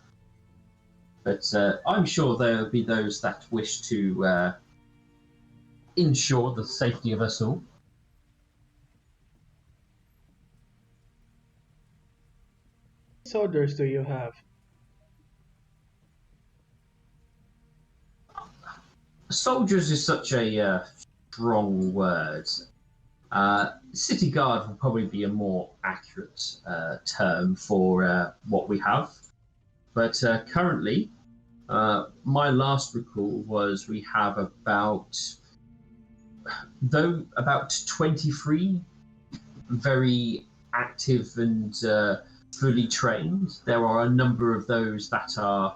But I'm sure there will be those that wish to ensure the safety of us all. Soldiers do you have? Soldiers is such a strong word. City guard would probably be a more accurate term for what we have. But currently, my last recall was we have about 23 very active and fully trained. There are a number of those that are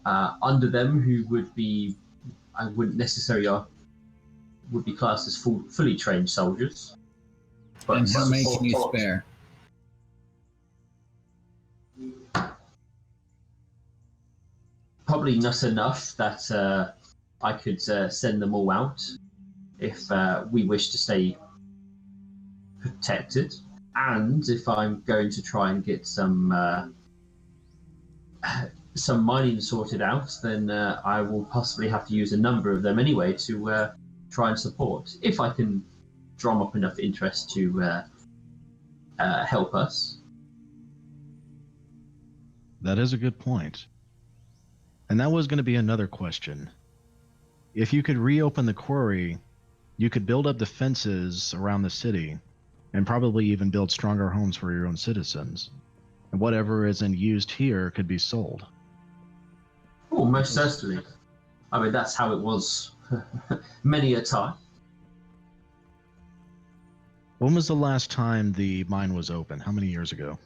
under them who would be, I wouldn't necessarily would be classed as fully trained soldiers. But And how many can you spare? Probably not enough that I could send them all out if we wish to stay protected. And if I'm going to try and get some mining sorted out, then I will possibly have to use a number of them anyway to try and support. If I can drum up enough interest to help us. That is a good point. And that was going to be another question. If you could reopen the quarry, you could build up defenses around the city and probably even build stronger homes for your own citizens. And whatever isn't used here could be sold. Oh, most certainly. I mean, that's how it was many a time. When was the last time the mine was open? How many years ago?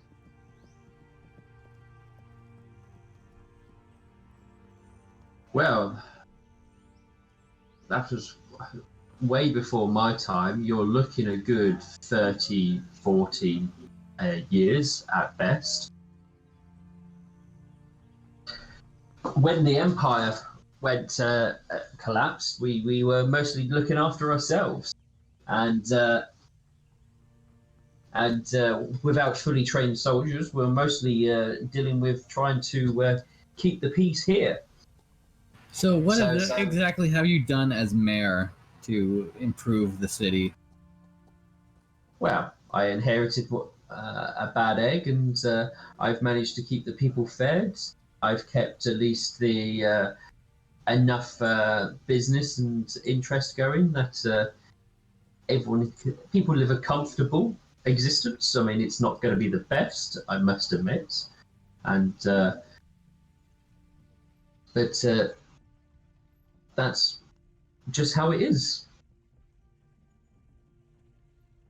Well, that was way before my time. You're looking a good 30, 40 years at best. When the Empire went collapsed, we were mostly looking after ourselves. And without fully trained soldiers, we're mostly dealing with trying to keep the peace here. So what exactly have you done as mayor to improve the city? Well, I inherited a bad egg, and I've managed to keep the people fed. I've kept at least the enough business and interest going that people live a comfortable existence. I mean, it's not going to be the best, I must admit, and but that's just how it is.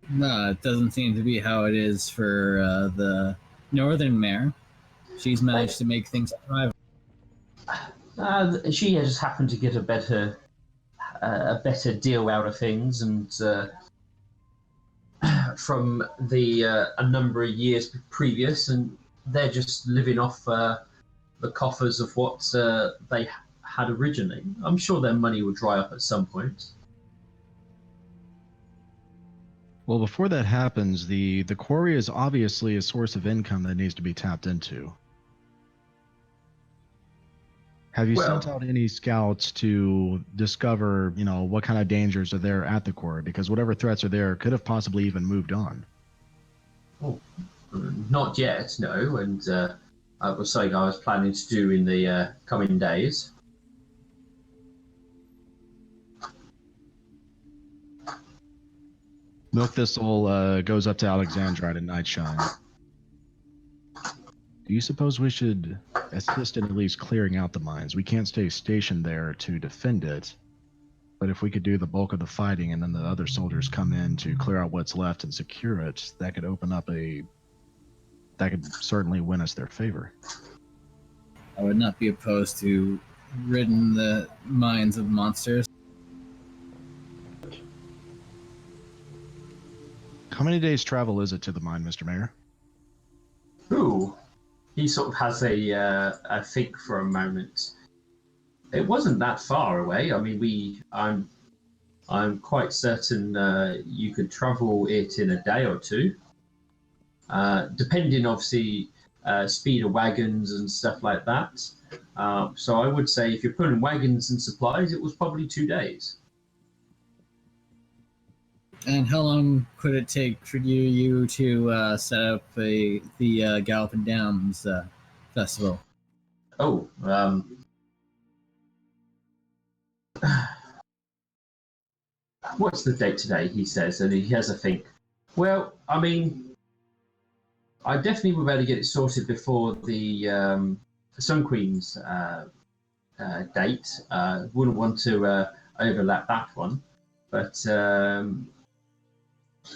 No, it doesn't seem to be how it is for the northern mayor. She's managed to make things thrive. She has happened to get a better deal out of things, and from the a number of years previous, and they're just living off the coffers of what they had originally. I'm sure their money will dry up at some point. Well, before that happens, the quarry is obviously a source of income that needs to be tapped into. Have you sent out any scouts to discover, what kind of dangers are there at the quarry? Because whatever threats are there could have possibly even moved on. Oh, not yet, no. And I was saying I was planning to do in the coming days. Milk Thistle goes up to Alexandrite and Nightshine. Do you suppose we should assist in at least clearing out the mines? We can't stay stationed there to defend it, but if we could do the bulk of the fighting and then the other soldiers come in to clear out what's left and secure it, that could open up that could certainly win us their favor. I would not be opposed to ridding the mines of monsters. How many days travel is it to the mine, Mr. Mayor? Ooh, he sort of has a think for a moment. It wasn't that far away. I mean, I'm quite certain you could travel it in a day or two, depending obviously speed of wagons and stuff like that. So I would say if you're putting wagons and supplies, it was probably 2 days. And how long could it take for you to set up the Galloping Downs festival? Oh, what's the date today? He says, and he has a think. Well, I mean, I definitely would better get it sorted before the Sun Queen's date. Wouldn't want to overlap that one. But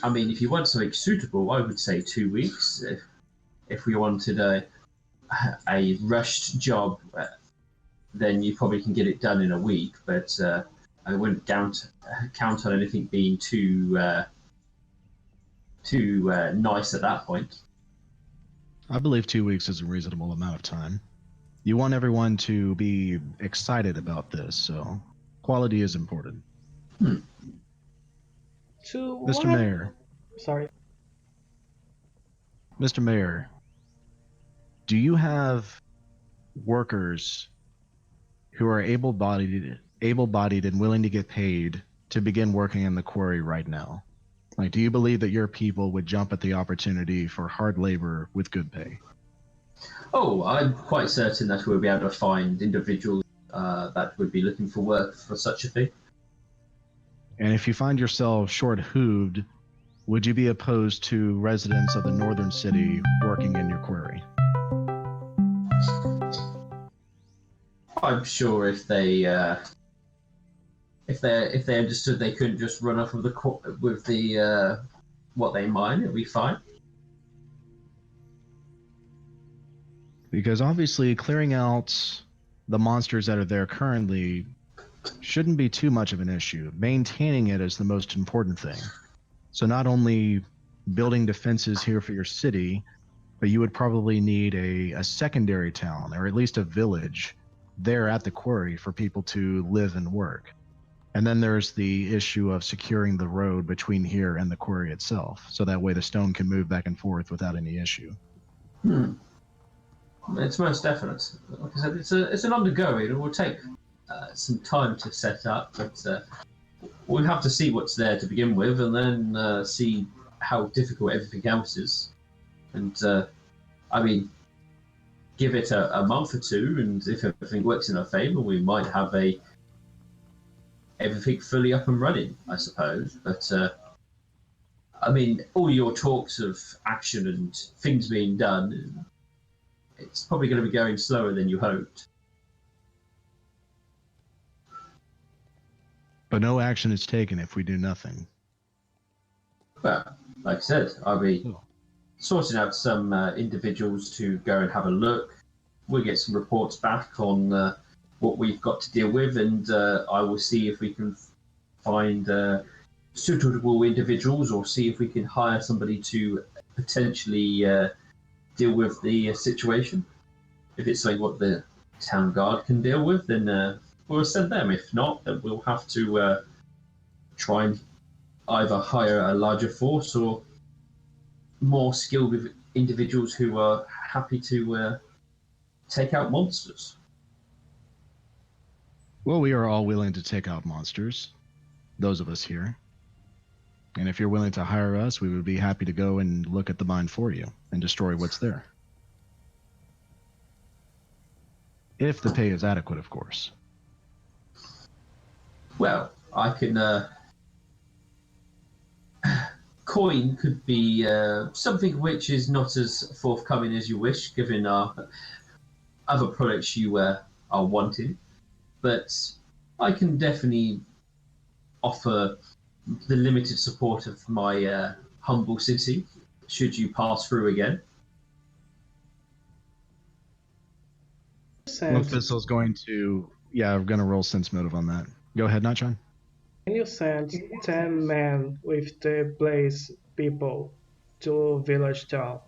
I mean, if you want something suitable, I would say 2 weeks. If we wanted a rushed job, then you probably can get it done in a week. But I wouldn't count on anything being too nice at that point. I believe 2 weeks is a reasonable amount of time. You want everyone to be excited about this, so quality is important. To Mr. what? Mayor, Sorry. Mr. Mayor, do you have workers who are able-bodied and willing to get paid to begin working in the quarry right now? Like, do you believe that your people would jump at the opportunity for hard labor with good pay? Oh, I'm quite certain that we'll be able to find individuals that would be looking for work for such a thing. And if you find yourself short-hooved, would you be opposed to residents of the northern city working in your quarry? I'm sure if they understood they couldn't just run off with the what they mine, it'd be fine. Because obviously clearing out the monsters that are there currently shouldn't be too much of an issue. Maintaining it is the most important thing. So not only building defenses here for your city, but you would probably need a secondary town, or at least a village, there at the quarry for people to live and work. And then there's the issue of securing the road between here and the quarry itself, so that way the stone can move back and forth without any issue. It's most definite. Like I said, it's an undergoing. It will take some time to set up, but we'll have to see what's there to begin with, and then see how difficult everything else is. And I mean, give it a month or two, and if everything works in our favour, we might have everything fully up and running, I suppose. But I mean, all your talks of action and things being done, it's probably going to be going slower than you hoped. But no action is taken if we do nothing. Well, like I said, I'll be sorting out some individuals to go and have a look. We'll get some reports back on what we've got to deal with, and I will see if we can find suitable individuals, or see if we can hire somebody to potentially deal with the situation. If it's something what the town guard can deal with, then we'll send them. If not, then we'll have to try and either hire a larger force or more skilled individuals who are happy to take out monsters. Well, we are all willing to take out monsters, those of us here. And if you're willing to hire us, we would be happy to go and look at the mine for you and destroy what's there. If the pay is adequate, of course. Well, I can... coin could be something which is not as forthcoming as you wish, given our other products you are wanting. But I can definitely offer the limited support of my humble city, should you pass through again. Mephisto's going to... Yeah, I'm going to roll sense motive on that. Go ahead, Nightshine. Can you send 10 men with the Blaze people to village town?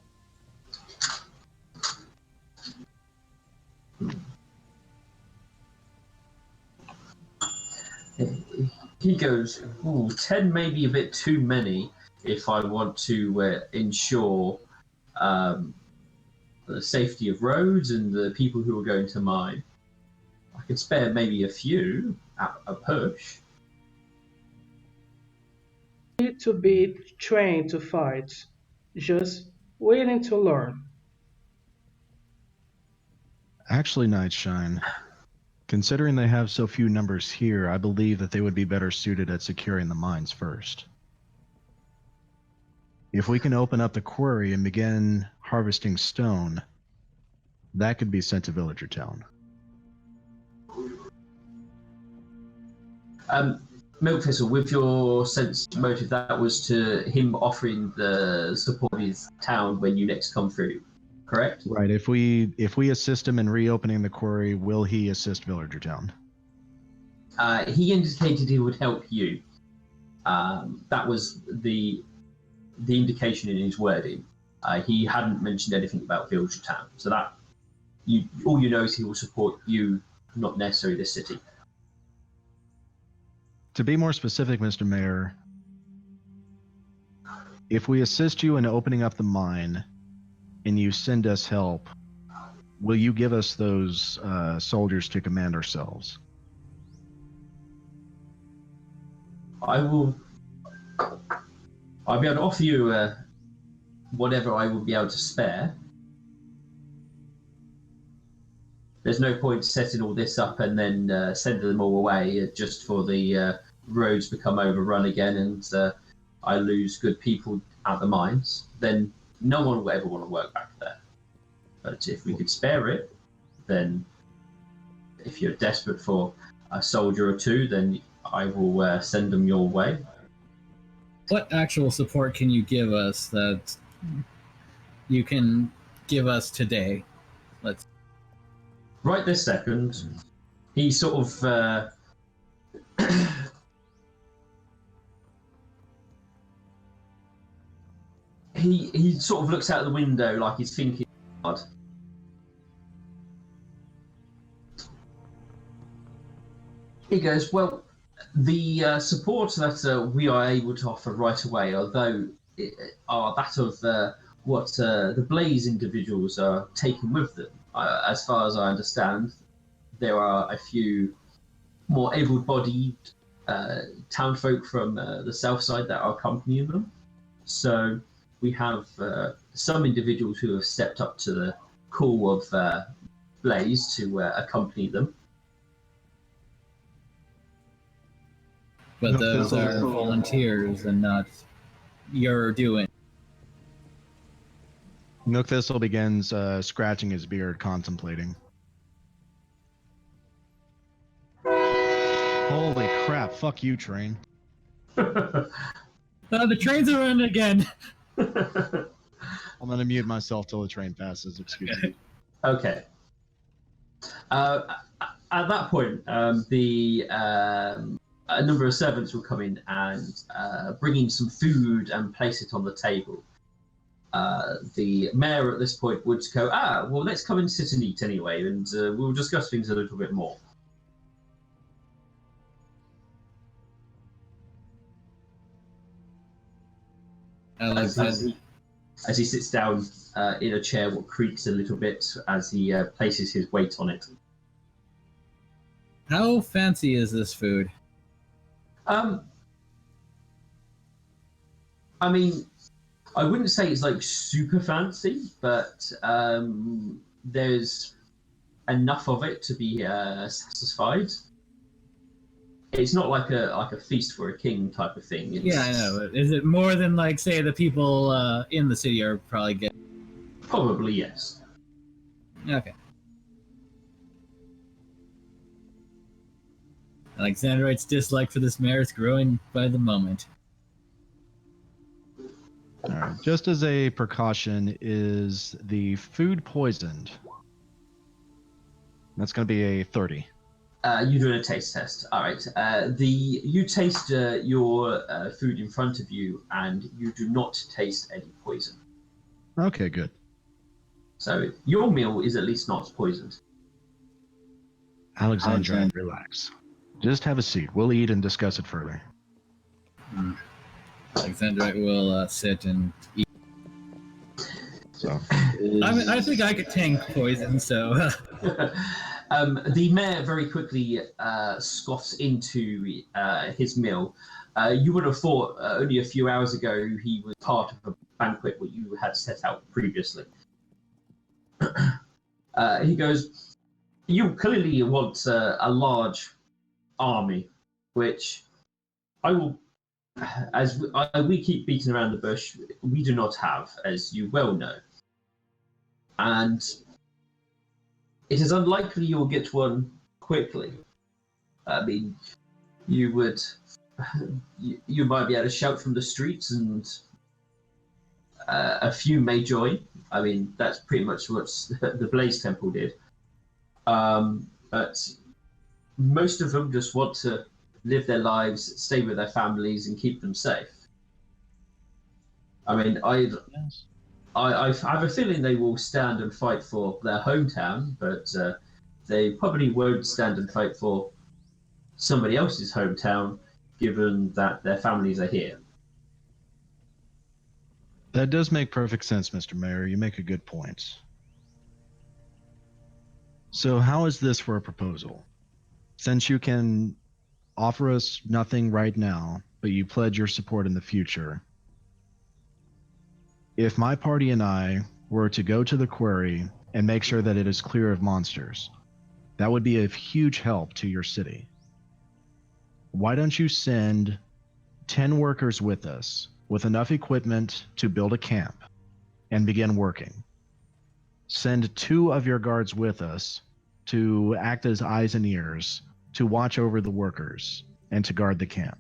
He goes, 10 may be a bit too many if I want to ensure the safety of roads and the people who are going to mine. I could spare maybe a few at a push. need to be trained to fight, just willing to learn. Actually, Nightshine, considering they have so few numbers here, I believe that they would be better suited at securing the mines first. If we can open up the quarry and begin harvesting stone, that could be sent to Villager Town. Milk Thistle, with your sense motive, that was to him offering the support of his town when you next come through, correct? Right. If we assist him in reopening the quarry, will he assist Villager Town? He indicated he would help you. That was the indication in his wording. He hadn't mentioned anything about Villager Town, so that all you know is he will support you, not necessarily the city. To be more specific, Mr. Mayor, if we assist you in opening up the mine and you send us help, will you give us those soldiers to command ourselves? I'll be able to offer you whatever I will be able to spare. There's no point setting all this up and then sending them all away just for the roads become overrun again and I lose good people at the mines. Then no one will ever want to work back there. But if we could spare it, then if you're desperate for a soldier or two, then I will send them your way. What actual support can you give us that you can give us today? Right this second, he sort of he sort of looks out the window like he's thinking hard. He goes, well, the support that we are able to offer right away, although are that of what the Blaze individuals are taking with them. As far as I understand, there are a few more able-bodied townfolk from the south side that are accompanying them. So we have some individuals who have stepped up to the call of Blaze to accompany them. But those are volunteers and not your doing. Milk Thistle begins scratching his beard, contemplating. Holy crap, fuck you, train. The trains are running again. I'm going to mute myself till the train passes, excuse me. Okay. At that point, a number of servants will come in and bring in some food and place it on the table. The mayor at this point would go, well, let's come and sit and eat anyway, and we'll discuss things a little bit more. As he sits down in a chair, what creaks a little bit as he places his weight on it. How fancy is this food? I mean, I wouldn't say it's like super fancy, but there's enough of it to be satisfied. It's not like a feast for a king type of thing. Yeah, I know. But is it more than, like, say, the people in the city are probably getting? Probably, yes. Okay. Alexandrite's dislike for this mayor is growing by the moment. All right. Just as a precaution, is the food poisoned? That's going to be a 30. You're doing a taste test. All right. You taste your food in front of you, and you do not taste any poison. Okay, good. So your meal is at least not poisoned. Alexandrite, relax. Just have a seat. We'll eat and discuss it further. Alexandrite will sit and eat. So, I think I could tank poison, so... The mayor very quickly scoffs into his mill. You would have thought only a few hours ago he was part of a banquet what you had set out previously. He goes, you clearly want a large army, which I will, as we keep beating around the bush, we do not have, as you well know. And it is unlikely you'll get one quickly. I mean, you would, you might be able to shout from the streets, and a few may join. I mean, that's pretty much what the Blaze Temple did. But most of them just want to live their lives, stay with their families, and keep them safe. I mean, I have a feeling they will stand and fight for their hometown, but they probably won't stand and fight for somebody else's hometown, given that their families are here. That does make perfect sense, Mr. Mayor. You make a good point. So how is this for a proposal? Since you can offer us nothing right now, but you pledge your support in the future, if my party and I were to go to the quarry and make sure that it is clear of monsters, that would be a huge help to your city. Why don't you send 10 workers with us with enough equipment to build a camp and begin working? Send 2 of your guards with us to act as eyes and ears, to watch over the workers and to guard the camp.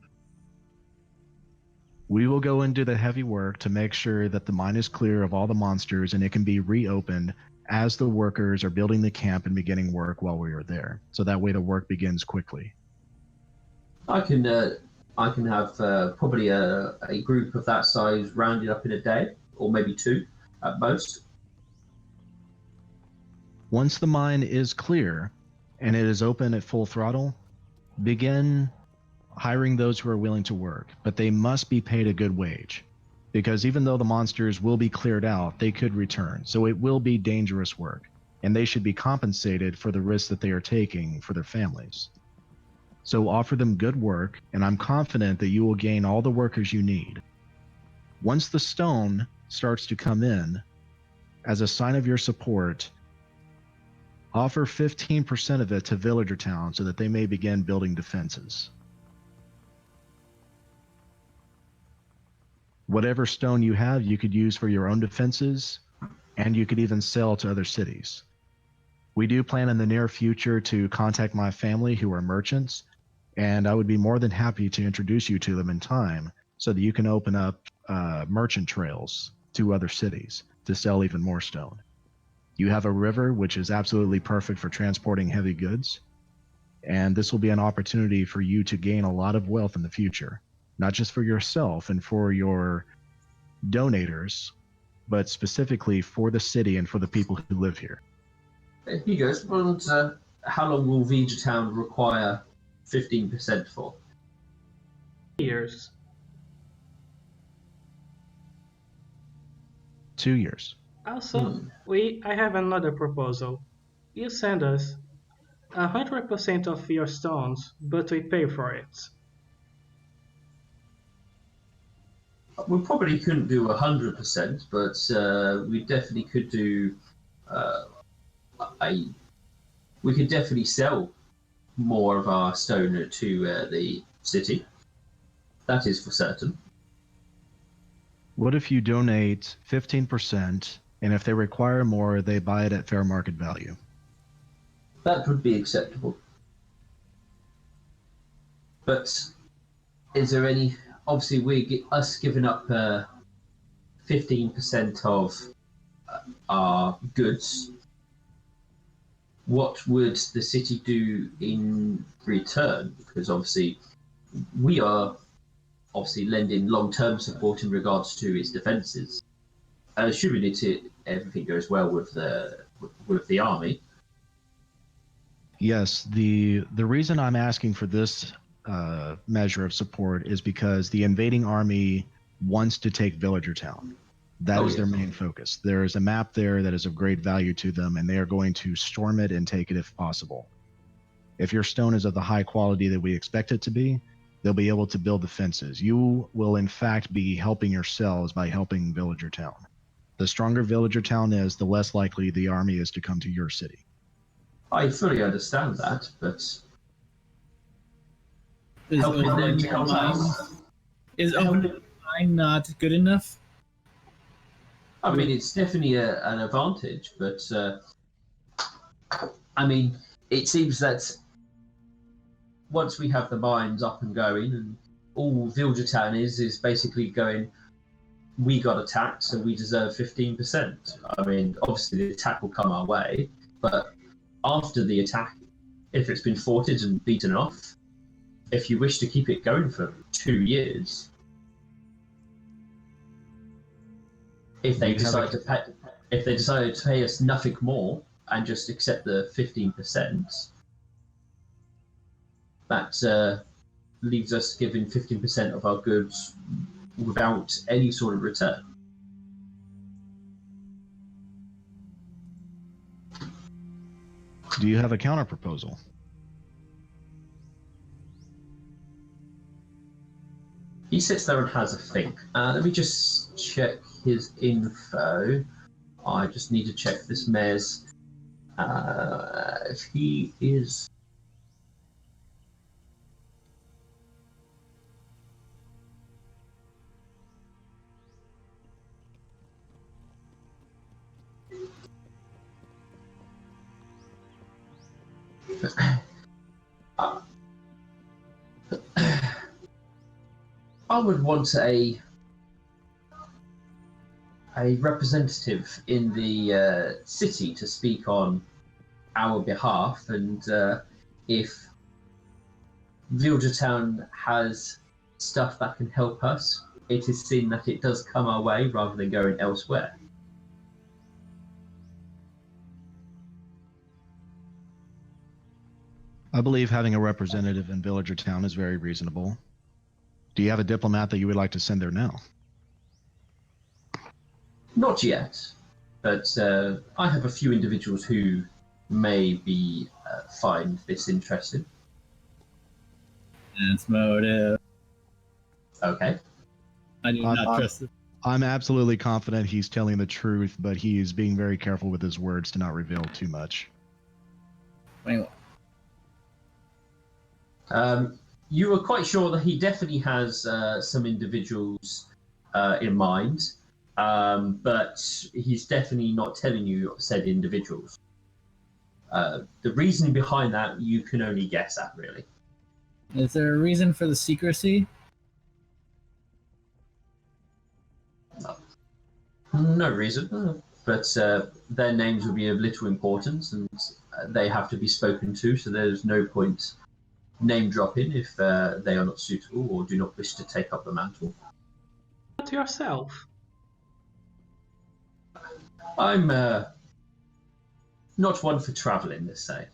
We will go and do the heavy work to make sure that the mine is clear of all the monsters and it can be reopened as the workers are building the camp and beginning work while we are there. So that way the work begins quickly. I can have probably a group of that size rounded up in a day, or maybe 2 at most. Once the mine is clear and it is open at full throttle, begin hiring those who are willing to work, but they must be paid a good wage, because even though the monsters will be cleared out, they could return. So it will be dangerous work, and they should be compensated for the risks that they are taking for their families. So offer them good work, and I'm confident that you will gain all the workers you need. Once the stone starts to come in, as a sign of your support, offer 15% of it to villager towns so that they may begin building defenses. Whatever stone you have, you could use for your own defenses, and you could even sell to other cities. We do plan in the near future to contact my family who are merchants, and I would be more than happy to introduce you to them in time so that you can open up merchant trails to other cities to sell even more stone. You have a river, which is absolutely perfect for transporting heavy goods, and this will be an opportunity for you to gain a lot of wealth in the future, not just for yourself and for your donators, but specifically for the city and for the people who live here. He goes, well, how long will Vegetown require 15% for? Years. 2 years. Also, I have another proposal. You send us 100% of your stones, but we pay for it. We probably couldn't do 100%, but we definitely could do. We could definitely sell more of our stone to the city. That is for certain. What if you donate 15%, and if they require more, they buy it at fair market value? That would be acceptable. But is there any? Obviously, us giving up 15% of our goods. What would the city do in return? Because obviously, we are lending long-term support in regards to its defences. Assuming everything goes well with the army. Yes, the reason I'm asking for this measure of support is because the invading army wants to take Villager Town. That Oh, is their yes. main focus. There is a map there that is of great value to them, and they are going to storm it and take it if possible. If your stone is of the high quality that we expect it to be, they'll be able to build the fences. You will, in fact, be helping yourselves by helping Villager Town. The stronger Villager Town is, the less likely the army is to come to your city. I fully understand that, but Is helping them opening help mine, us. is opening mine not good enough? I mean, it's definitely an advantage, but I mean, it seems that once we have the mines up and going, and all Villager Town is basically going, we got attacked, so we deserve 15%. I mean, obviously the attack will come our way, but after the attack, if it's been forted and beaten off, if you wish to keep it going for 2 years, if they decide to pay us nothing more and just accept the 15%, that leaves us giving 15% of our goods without any sort of return. Do you have a counter proposal? He sits there and has a think. Let me just check his info. I just need to check this mayor's. If he is. I would want a representative in the city to speak on our behalf, and if Villager Town has stuff that can help us, it is seen that it does come our way rather than going elsewhere. I believe having a representative in Villager Town is very reasonable. Do you have a diplomat that you would like to send there now? Not yet, but I have a few individuals who maybe find this interesting. That's motive. Okay. I do not trust it. I'm absolutely confident he's telling the truth, but he is being very careful with his words to not reveal too much. Anyway. You were quite sure that he definitely has some individuals in mind, but he's definitely not telling you said individuals. The reasoning behind that you can only guess at, really. Is there a reason for the secrecy? No reason, but their names will be of little importance, and they have to be spoken to, so there's no point name dropping if they are not suitable or do not wish to take up the mantle. But yourself. I'm not one for travelling, let's say.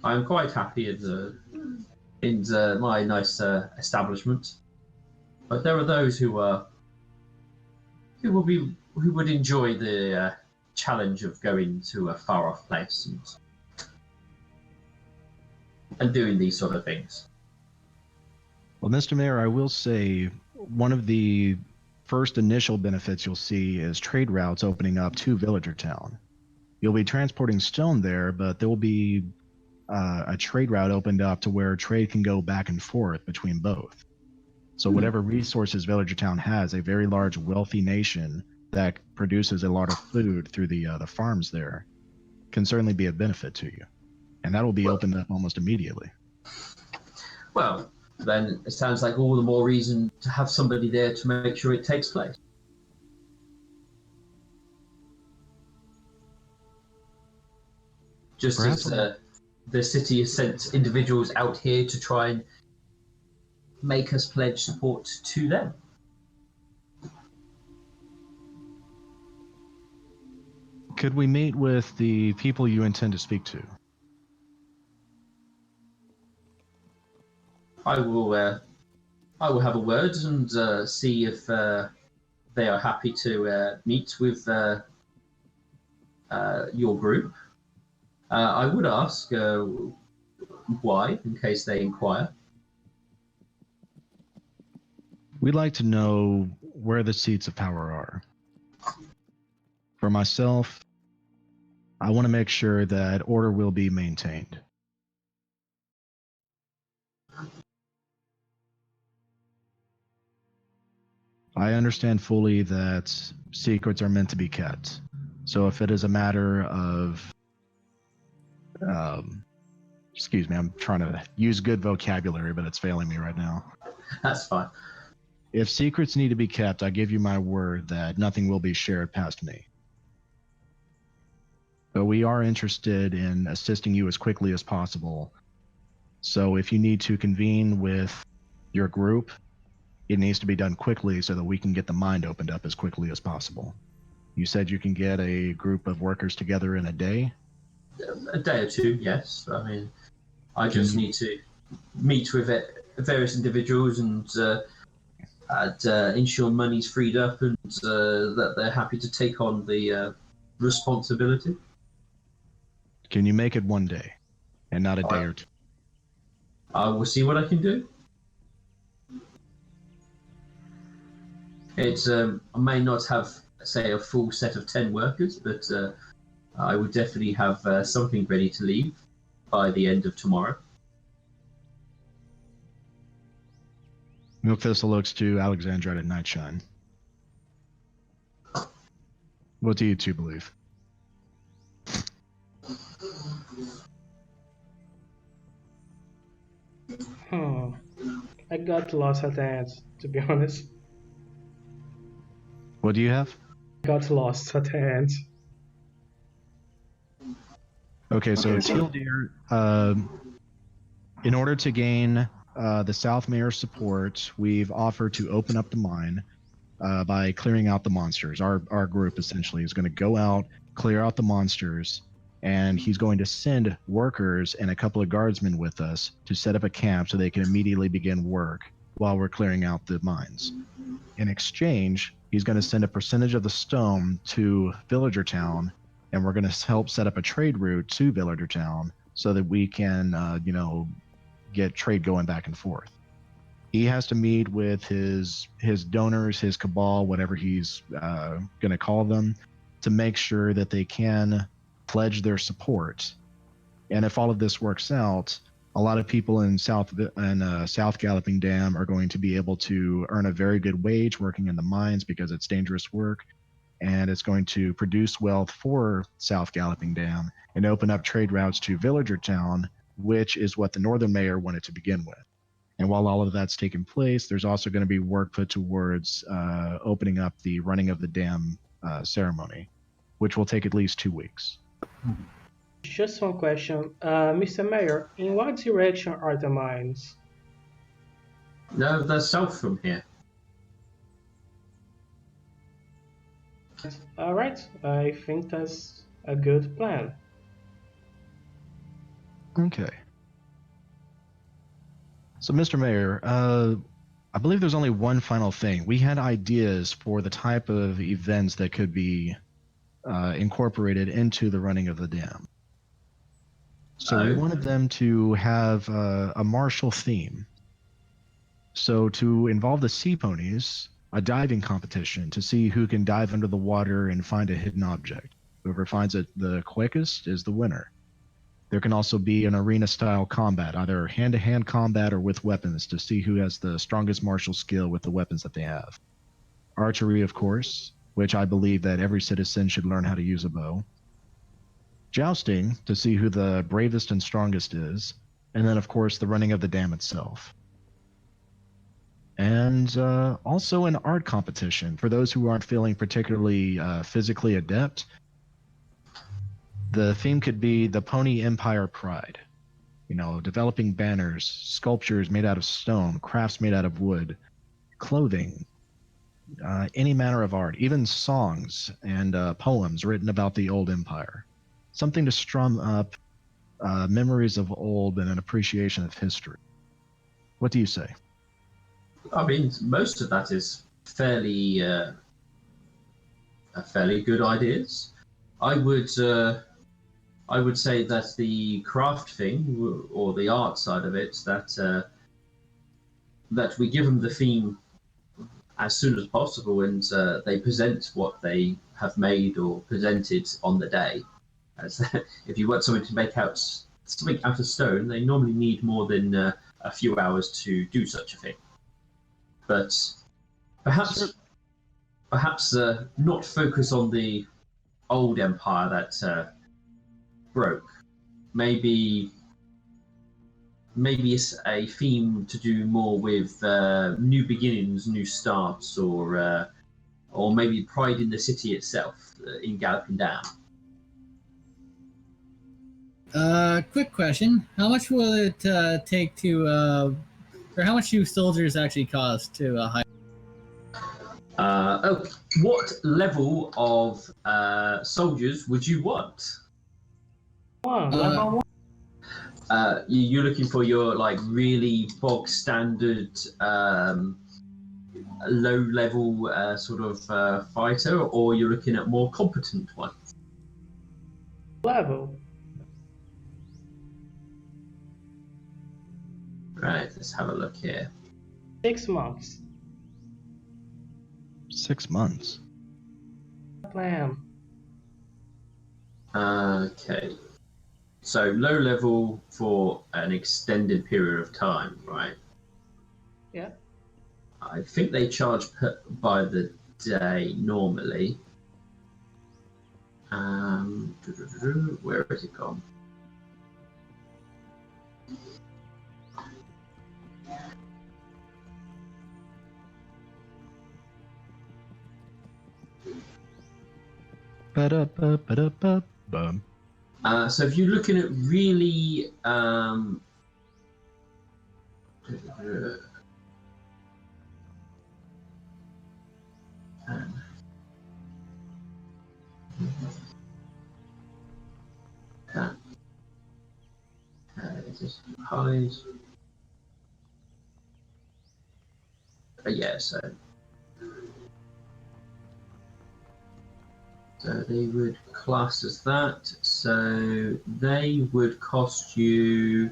I'm quite happy in my nice establishment, but there are those who would enjoy the challenge of going to a far off place and doing these sort of things. Well, Mr. Mayor, I will say one of the first initial benefits you'll see is trade routes opening up to Villager Town. You'll be transporting stone there, but there will be a trade route opened up to where trade can go back and forth between both. So whatever resources Villager Town has, a very large, wealthy nation that produces a lot of food through the farms there, can certainly be a benefit to you. And that will be opened up almost immediately. Well, then it sounds like all the more reason to have somebody there to make sure it takes place. Just Perhaps as the city has sent individuals out here to try and make us pledge support to them. Could we meet with the people you intend to speak to? I will have a word and see if they are happy to meet with your group. I would ask why, in case they inquire. We'd like to know where the seats of power are. For myself, I want to make sure that order will be maintained. I understand fully that secrets are meant to be kept. So if it is a matter of, excuse me, I'm trying to use good vocabulary, but it's failing me right now. That's fine. If secrets need to be kept, I give you my word that nothing will be shared past me. But we are interested in assisting you as quickly as possible. So if you need to convene with your group, it needs to be done quickly so that we can get the mind opened up as quickly as possible. You said you can get a group of workers together in a day? A day or two, yes. I mean, I just need to meet with various individuals and ensure money's freed up and that they're happy to take on the responsibility. Can you make it one day and not a day or two? I will see what I can do. It's I may not have, say, a full set of 10 workers, but I would definitely have something ready to leave by the end of tomorrow. Milk Thistle looks to Alexandra and Nightshine. What do you two believe? I got lost at the end, to be honest. What do you have? Got lost at the end. Okay, so Teal Deer, in order to gain the South Mayor's support, we've offered to open up the mine by clearing out the monsters. Our group essentially is going to go out, clear out the monsters, and he's going to send workers and a couple of guardsmen with us to set up a camp so they can immediately begin work while we're clearing out the mines. In exchange, he's going to send a percentage of the stone to Villager Town, and we're going to help set up a trade route to Villager Town so that we can, get trade going back and forth. He has to meet with his donors, his cabal, whatever he's going to call them, to make sure that they can pledge their support. And if all of this works out, a lot of people in South Galloping Dam are going to be able to earn a very good wage working in the mines because it's dangerous work, and it's going to produce wealth for South Galloping Dam and open up trade routes to Villager Town, which is what the Northern Mayor wanted to begin with. And while all of that's taking place, there's also going to be work put towards opening up the running of the dam ceremony, which will take at least 2 weeks. Just one question. Mr. Mayor, in what direction are the mines? No, they're south from here. Alright, I think that's a good plan. Okay. So, Mr. Mayor, I believe there's only one final thing. We had ideas for the type of events that could be incorporated into the running of the dam. So we wanted them to have a martial theme. So to involve the sea ponies, a diving competition to see who can dive under the water and find a hidden object. Whoever finds it the quickest is the winner. There can also be an arena-style combat, either hand-to-hand combat or with weapons, to see who has the strongest martial skill with the weapons that they have. Archery, of course, which I believe that every citizen should learn how to use a bow. Jousting, to see who the bravest and strongest is. And then, of course, the running of the dam itself. And also an art competition for those who aren't feeling particularly physically adept. The theme could be the Pony Empire Pride. You know, developing banners, sculptures made out of stone, crafts made out of wood, clothing, any manner of art, even songs and poems written about the old empire. Something to strum up memories of old and an appreciation of history. What do you say? I mean, most of that is fairly good ideas. I would say that the craft thing or the art side of it, that we give them the theme as soon as possible, and they present what they have made or presented on the day. As if you want something to make out something out of stone, they normally need more than a few hours to do such a thing. But perhaps not focus on the old empire that broke. Maybe it's a theme to do more with new beginnings, new starts, or maybe pride in the city itself in Galloping Down. Quick question: how much will it take to, or how much do soldiers actually cost to hire? What level of soldiers would you want? Level 1. You're looking for your like really bog standard, low level sort of fighter, or you're looking at more competent ones? Level. Right, let's have a look here. 6 months. 6 months. Plan. Okay. So low level for an extended period of time, right? Yeah. I think they charge by the day normally. Where has it gone? Ba-da-ba-ba-da-ba-bum. So if you're looking at really just hide. Yeah, so they would class as that. So they would cost you.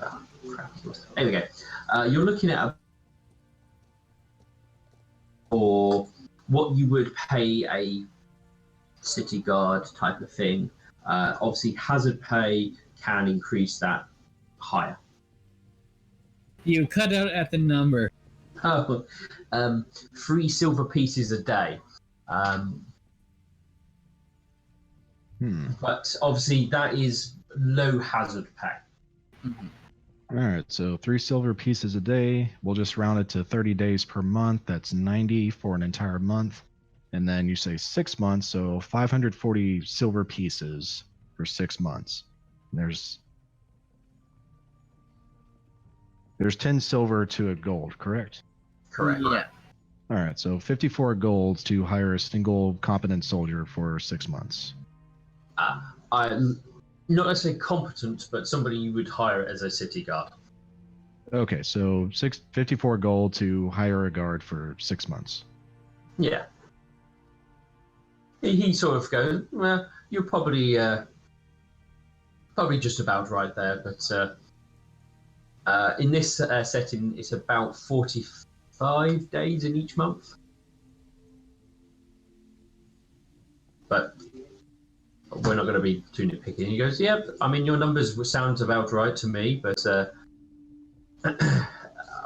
Oh, crap. There we go. You're looking at or what you would pay a city guard type of thing. Obviously, hazard pay can increase that higher. You cut out at the number. Oh, 3 silver pieces a day. But obviously, that is low hazard pay. All right, so 3 silver pieces a day. We'll just round it to 30 days per month. That's 90 for an entire month. And then you say 6 months, so 540 silver pieces for 6 months. There's 10 silver to a gold, correct? Correct. Yeah. All right, so 54 golds to hire a single competent soldier for 6 months. I'm not necessarily competent, but somebody you would hire as a city guard. Okay, so 54 gold to hire a guard for 6 months. Yeah. He sort of goes, well, you're probably just about right there, but in this setting, it's about 45 days in each month. But we're not going to be too nitpicky. And he goes, yep, I mean, your numbers sounds about right to me, but I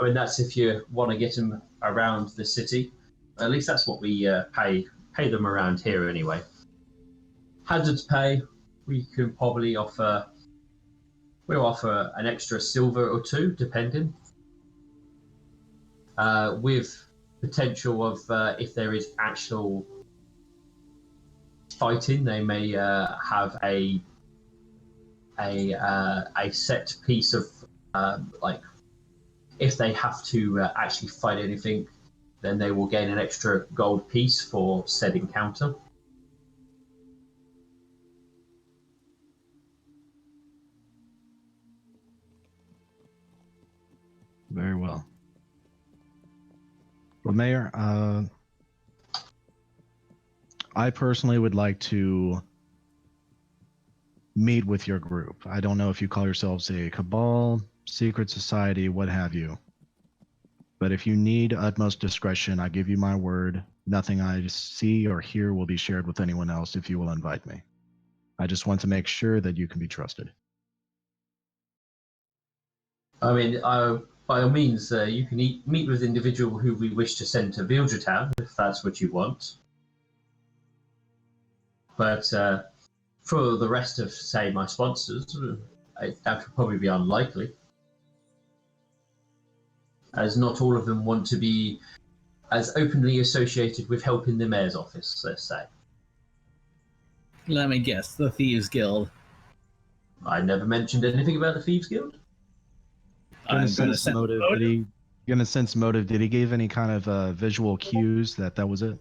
mean, that's if you want to get them around the city. At least that's what we pay them around here anyway. Hazards pay, we can probably offer. We'll offer an extra silver or 2, depending. With potential of if there is actual fighting, they may have a set piece of like if they have to actually fight anything, then they will gain an extra gold piece for said encounter. Very well. Well, Mayor, I personally would like to meet with your group. I don't know if you call yourselves a cabal, secret society, what have you. But if you need utmost discretion, I give you my word. Nothing I see or hear will be shared with anyone else if you will invite me. I just want to make sure that you can be trusted. I mean, by all means, you can meet with the individual who we wish to send to Villager Town, if that's what you want. But for the rest of, say, my sponsors, that would probably be unlikely, as not all of them want to be as openly associated with helping the mayor's office, let's say. Let me guess, the Thieves Guild. I never mentioned anything about the Thieves Guild. I'm gonna sense motive. Gonna sense motive. Did he give any kind of visual cues that was it?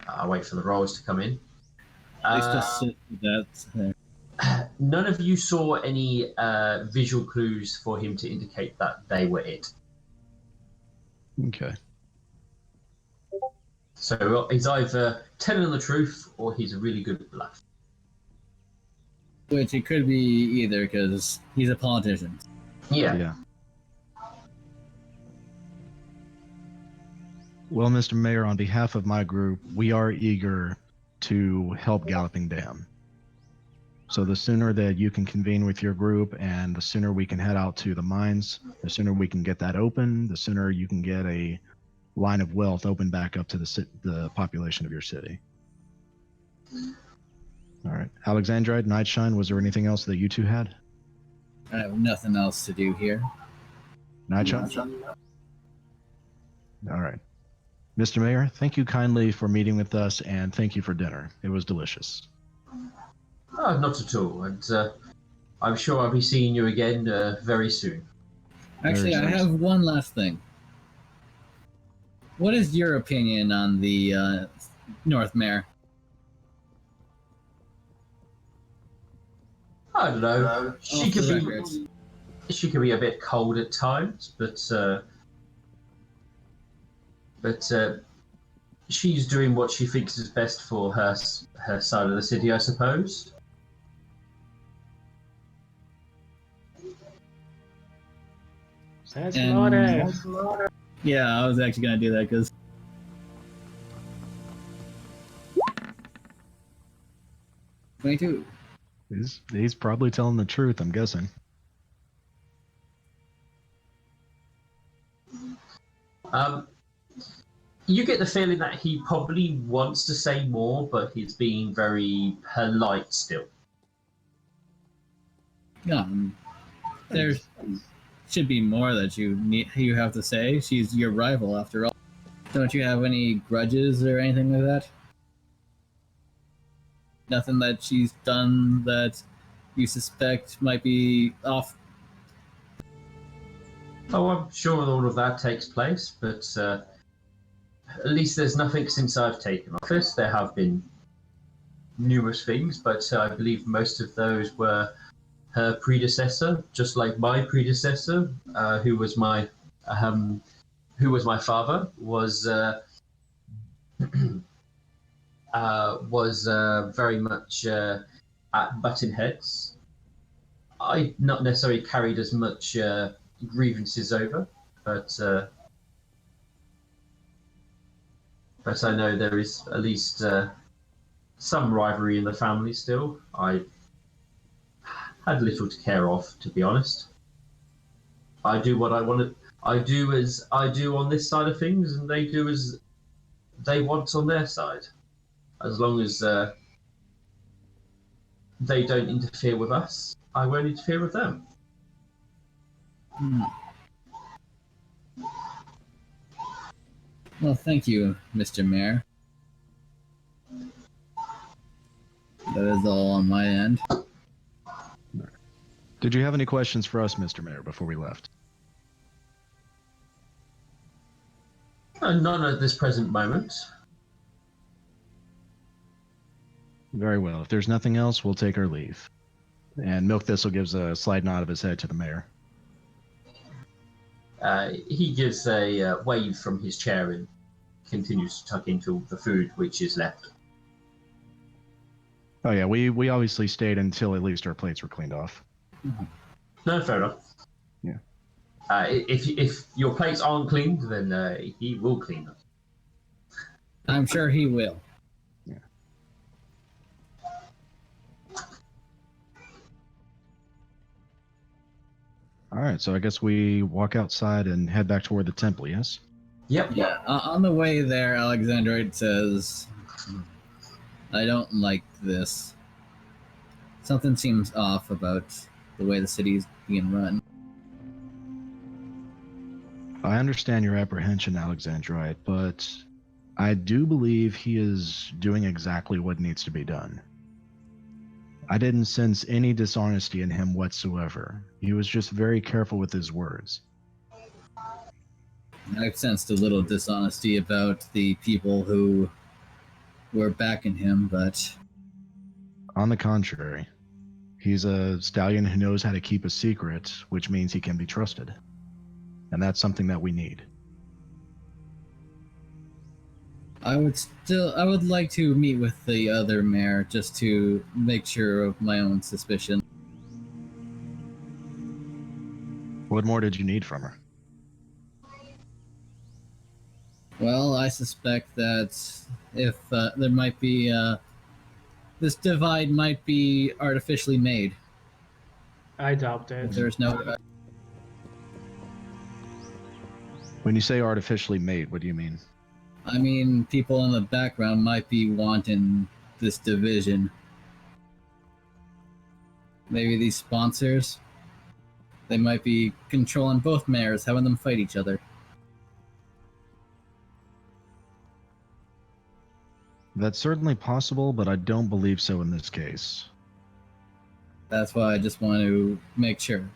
I'll wait for the rolls to come in. That's None of you saw any visual clues for him to indicate that they were it. Okay. So he's either telling the truth or he's a really good bluff. which it could be either because he's a politician. Yeah. Well, Mr. Mayor, on behalf of my group, we are eager to help Galloping Dam. So the sooner that you can convene with your group and the sooner we can head out to the mines, the sooner we can get that open, the sooner you can get a line of wealth open back up to the population of your city. All right. Alexandrite, Nightshine, was there anything else that you two had? I have nothing else to do here. Nightshine? All right. Mr. Mayor, thank you kindly for meeting with us, and thank you for dinner. It was delicious. Oh, not at all. And I'm sure I'll be seeing you again very soon. Actually, I have one last thing. What is your opinion on the North Mare? I don't know. She could be a bit cold at times, but she's doing what she thinks is best for her side of the city, I suppose. That's motive. Yeah, I was actually going to do that because... $22. He's probably telling the truth, I'm guessing. You get the feeling that he probably wants to say more, but he's being very polite still. There should be more that you have to say. She's your rival, after all. Don't you have any grudges or anything like that? Nothing that she's done that you suspect might be off? Oh, I'm sure all of that takes place, but at least there's nothing since I've taken office. There have been numerous things, but I believe most of those were her predecessor, just like my predecessor, who was my father, was very much at butting heads. I not necessarily carried as much grievances over, but I know there is at least some rivalry in the family still. I had little to care of, to be honest. I do what I want to. I do as I do on this side of things, and they do as they want on their side. As long as they don't interfere with us, I won't interfere with them. Well, thank you, Mr. Mayor. That is all on my end. Did you have any questions for us, Mr. Mayor, before we left? None at this present moment. Very well. If there's nothing else, we'll take our leave. And Milk Thistle gives a slight nod of his head to the mayor. He gives a wave from his chair and continues to tuck into the food which is left. Oh yeah, we obviously stayed until at least our plates were cleaned off. No, fair enough. Yeah. If your plates aren't cleaned, then he will clean them. I'm sure he will. Yeah. All right, so I guess we walk outside and head back toward the temple, yes? Yep. Yeah, on the way there, Alexandroid says, I don't like this. Something seems off about the way the city's being run. I understand your apprehension, Alexandrite, but I do believe he is doing exactly what needs to be done. I didn't sense any dishonesty in him whatsoever. He was just very careful with his words. I've sensed a little dishonesty about the people who were backing him, but On the contrary, he's a stallion who knows how to keep a secret, which means he can be trusted. And that's something that we need. I would like to meet with the other mayor just to make sure of my own suspicion. What more did you need from her? Well, I suspect that if there might be this divide might be artificially made. I doubt it. There's no. When you say artificially made, what do you mean? I mean, people in the background might be wanting this division. Maybe these sponsors. They might be controlling both mayors, having them fight each other. That's certainly possible, but I don't believe so in this case. That's why I just want to make sure.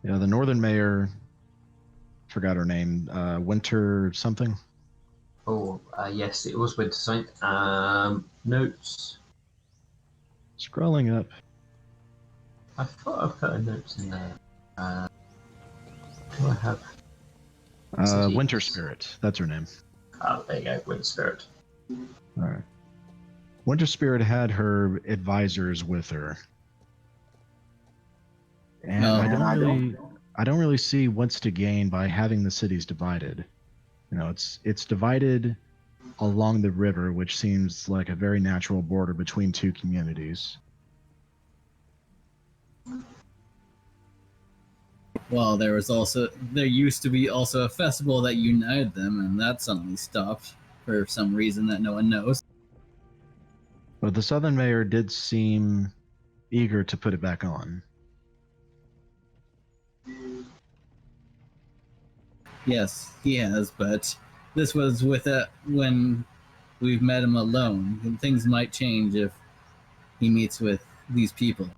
Yeah, the Northern Mayor, forgot her name, Winter something? Oh, yes, it was Winter Saint. Notes. Scrolling up. I thought I put a notes in there. Do I have? Winter Spirit, that's her name. Oh, there you go, Winter Spirit. All right. Winter Spirit had her advisors with her. And No, I don't really see what's to gain by having the cities divided. You know, it's divided along the river, which seems like a very natural border between two communities. Well, there used to be also a festival that united them, and that suddenly stopped for some reason that no one knows. But the Southern Mayor did seem eager to put it back on. Yes, he has, but this was when we've met him alone, and things might change if he meets with these people.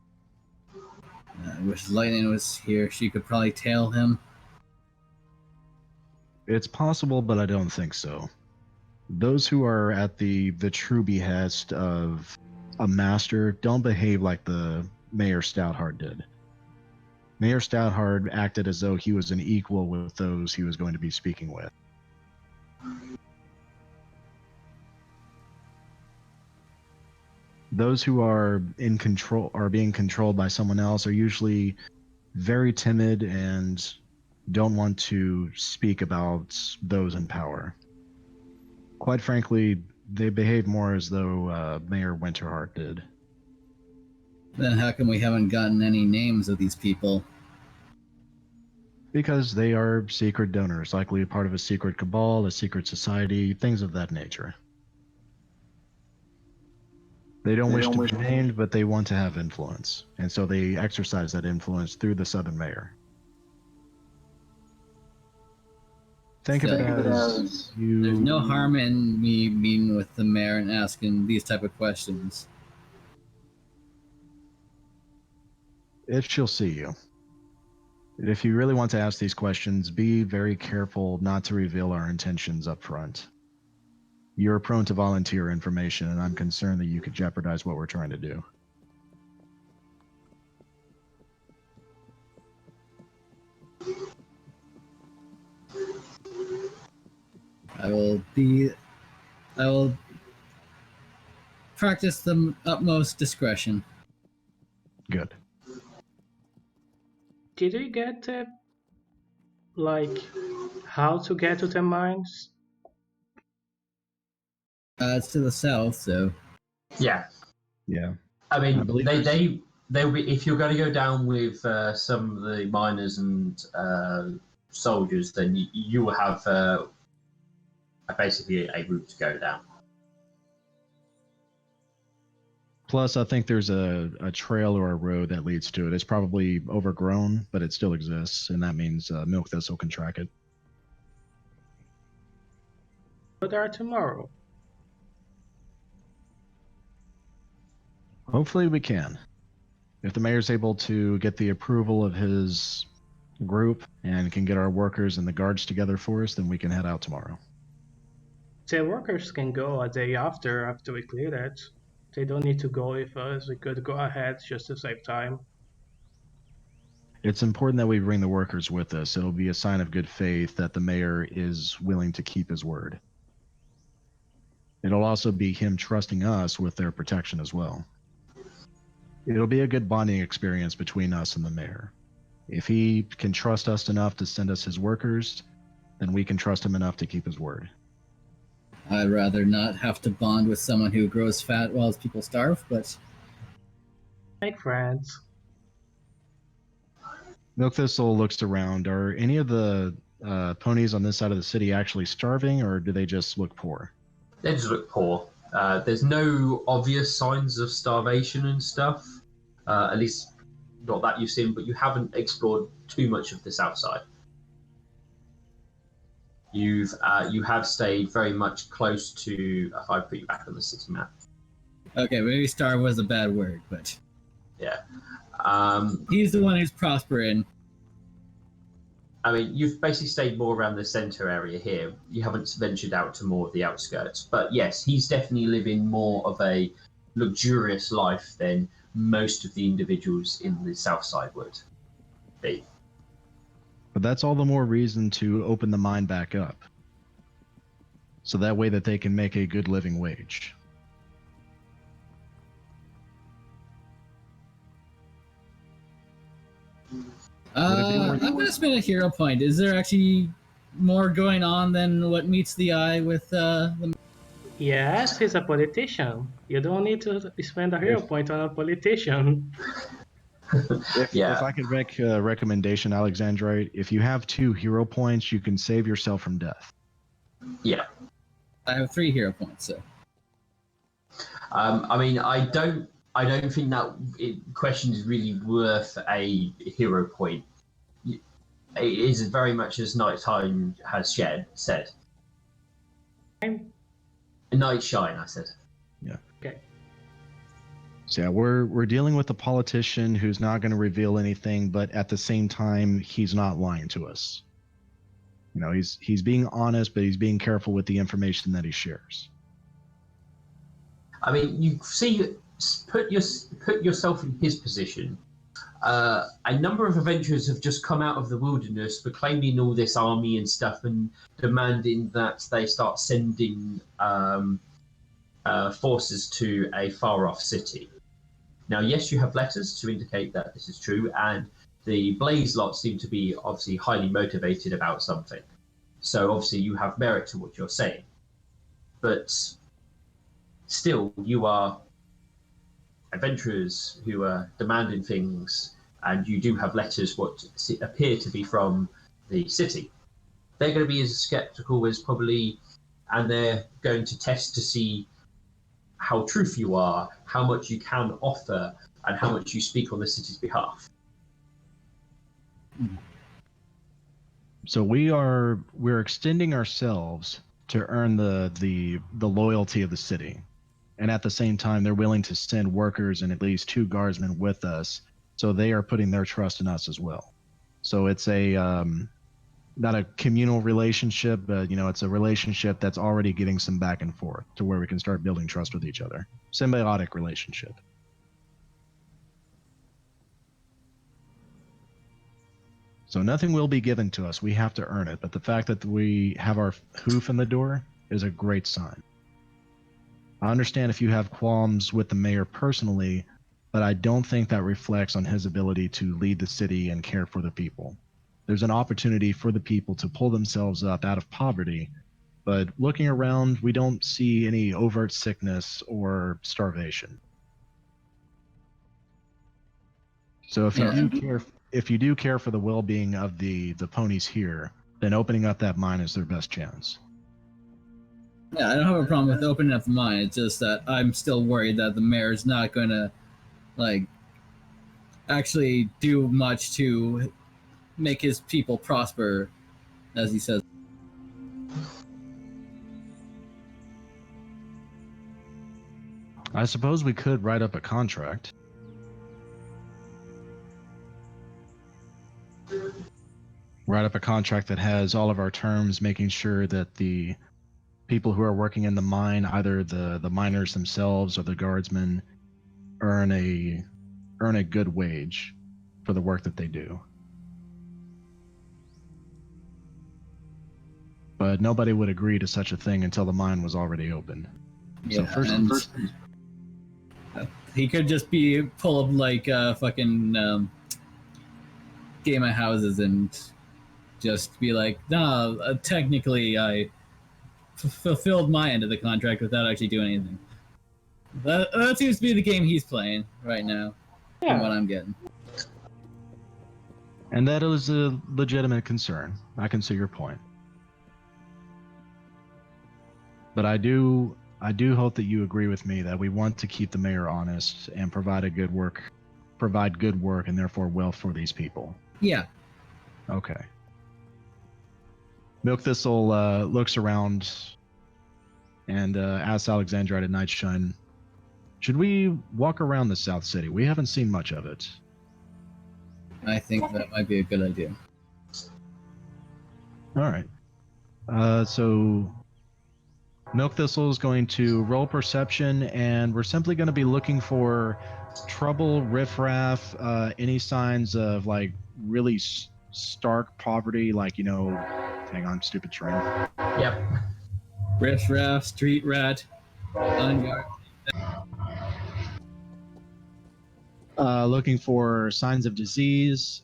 I wish Lightning was here. She could probably tail him. It's possible, but I don't think so. Those who are at the true behest of a master don't behave like the Mayor Stoutheart did. Mayor Stoutheart acted as though he was an equal with those he was going to be speaking with. Those who are in control, are being controlled by someone else, are usually very timid and don't want to speak about those in power. Quite frankly, they behave more as though Mayor Winterheart did. Then how come we haven't gotten any names of these people? Because they are secret donors, likely a part of a secret cabal, a secret society, things of that nature. They don't wish to be named, but they want to have influence, and so they exercise that influence through the Southern Mayor. Think of it as you... There's no harm in me meeting with the mayor and asking these type of questions. If she'll see you. If you really want to ask these questions, be very careful not to reveal our intentions up front. You're prone to volunteer information, and I'm concerned that you could jeopardize what we're trying to do. I will practice the utmost discretion. Good. Did we get like how to get to the mines? It's to the south, so Yeah. Yeah. I mean, I believe they'll be, if you're going to go down with some of the miners and soldiers, then you will have basically a route to go down. Plus, I think there's a trail or a road that leads to it. It's probably overgrown, but it still exists, and that means Milk Thistle can track it. Go there tomorrow. Hopefully we can. If the mayor's able to get the approval of his group and can get our workers and the guards together for us, then we can head out tomorrow. The workers can go a day after we clear it. They don't need to go with us. We could go ahead just to save time. It's important that we bring the workers with us. It'll be a sign of good faith that the mayor is willing to keep his word. It'll also be him trusting us with their protection as well. It'll be a good bonding experience between us and the mayor. If he can trust us enough to send us his workers, then we can trust him enough to keep his word. I'd rather not have to bond with someone who grows fat while people starve, but Make friends. Milk Thistle looks around. Are any of the ponies on this side of the city actually starving, or do they just look poor? They just look poor. There's no obvious signs of starvation and stuff, at least not that you've seen, but you haven't explored too much of this outside. You have stayed very much close to. If I put you back on the city map. okay, maybe starve was a bad word, but Yeah. he's the one who's prospering. I mean, you've basically stayed more around the center area here. You haven't ventured out to more of the outskirts. But yes, he's definitely living more of a luxurious life than most of the individuals in the south side would be. But that's all the more reason to open the mine back up. So that way that they can make a good living wage. I'm going to spend a hero point. Is there actually more going on than what meets the eye with the... Yes, he's a politician. You don't need to spend a hero point on a politician. If I could make a recommendation, Alexandrite, if you have 2 hero points, you can save yourself from death. Yeah. I have 3 hero points, so... I mean, I don't think that question is really worth a hero point. It is very much as Nighttime has said. Night Shine, I said. Yeah. Okay. So yeah, we're dealing with a politician who's not going to reveal anything, but at the same time, he's not lying to us. You know, he's being honest, but he's being careful with the information that he shares. I mean, you see, put yourself in his position. A number of adventurers have just come out of the wilderness, proclaiming all this army and stuff, and demanding that they start sending forces to a far-off city. Now, yes, you have letters to indicate that this is true, and the Blaze lot seem to be obviously highly motivated about something. So obviously you have merit to what you're saying. But still, you are adventurers who are demanding things, and you do have letters what appear to be from the city. They're going to be as skeptical as probably, and they're going to test to see how truthful you are, how much you can offer, and how much you speak on the city's behalf. So we're extending ourselves to earn the loyalty of the city. And at the same time, they're willing to send workers and at least 2 guardsmen with us. So they are putting their trust in us as well. So it's a not a communal relationship, but it's a relationship that's already getting some back and forth to where we can start building trust with each other. Symbiotic relationship. So nothing will be given to us. We have to earn it. But the fact that we have our hoof in the door is a great sign. I understand if you have qualms with the mayor personally, but I don't think that reflects on his ability to lead the city and care for the people. There's an opportunity for the people to pull themselves up out of poverty, but looking around, we don't see any overt sickness or starvation. So if you do care for the well-being of the ponies here, then opening up that mine is their best chance. Yeah, I don't have a problem with opening up the mine. It's just that I'm still worried that the mayor's not going to, actually do much to make his people prosper, as he says. I suppose we could write up a contract. Write up a contract that has all of our terms, making sure that the people who are working in the mine, either the miners themselves or the guardsmen, earn a good wage for the work that they do. But nobody would agree to such a thing until the mine was already open. Yeah, so first he could just pull up fucking Game of Houses and just be like, no, technically I fulfilled my end of the contract without actually doing anything. That seems to be the game he's playing right now, from what I'm getting. And that is a legitimate concern. I can see your point. But I do hope that you agree with me that we want to keep the mayor honest and provide good work, and therefore wealth for these people. Yeah. Okay. Milk Thistle looks around and asks Alexandrite and Nightshine, should we walk around the South City? We haven't seen much of it. I think that might be a good idea. All right. So Milk Thistle is going to roll perception, and we're simply going to be looking for trouble, riffraff, any signs of really stark poverty, hang on, stupid train. Yep. Riffraff, street rat, unguard. Looking for signs of disease,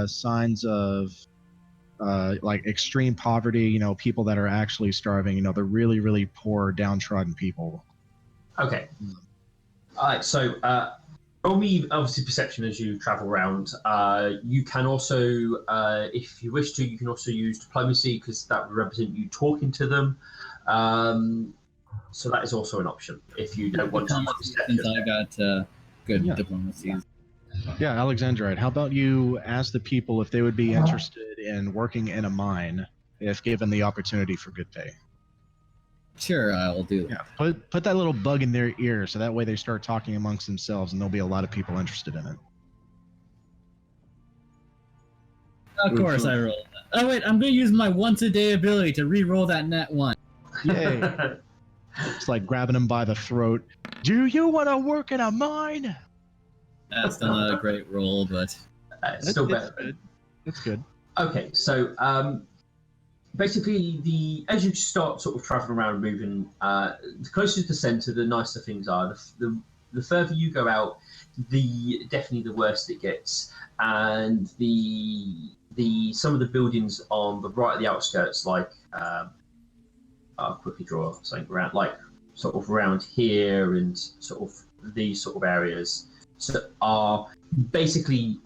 signs of extreme poverty, people that are actually starving, the really, really poor, downtrodden people. Okay. All right, so roll me, obviously, perception as you travel around. You can also, if you wish to, you can also use diplomacy, because that would represent you talking to them. So that is also an option if you don't want to use perception. Since I got good diplomacy. Yeah, Alexandrite, how about you ask the people if they would be interested in working in a mine if given the opportunity for good pay? Sure, I'll do that. Yeah, put that little bug in their ear so that way they start talking amongst themselves and there'll be a lot of people interested in it. Of course I roll that. Oh wait, I'm going to use my once-a-day ability to re-roll that net one. Yay. It's like grabbing them by the throat. Do you want to work in a mine? That's still not a great roll, but... It's still better. It's good. Okay, so basically, as you start sort of traveling around, moving, the closer to the centre, the nicer things are. The further you go out, definitely the worse it gets. And some of the buildings on the right of the outskirts, I'll quickly draw something around, sort of around here and sort of these sort of areas, so are basically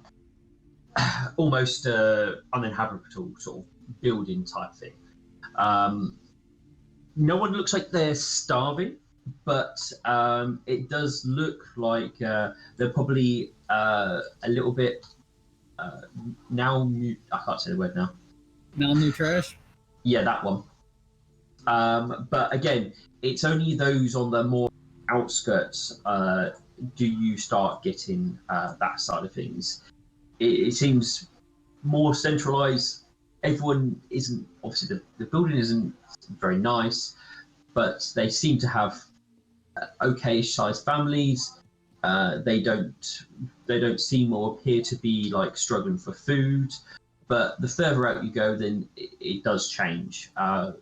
almost uninhabitable sort of building type thing. No one looks like they're starving, but it does look like they're probably a little bit I can't say the word now. Malnourished? Yeah, that one. But again, it's only those on the more outskirts do you start getting that side of things. It seems more centralized everyone isn't obviously the building isn't very nice, but they seem to have okay sized families. They don't seem or appear to be like struggling for food. But the further out you go, then it does change. I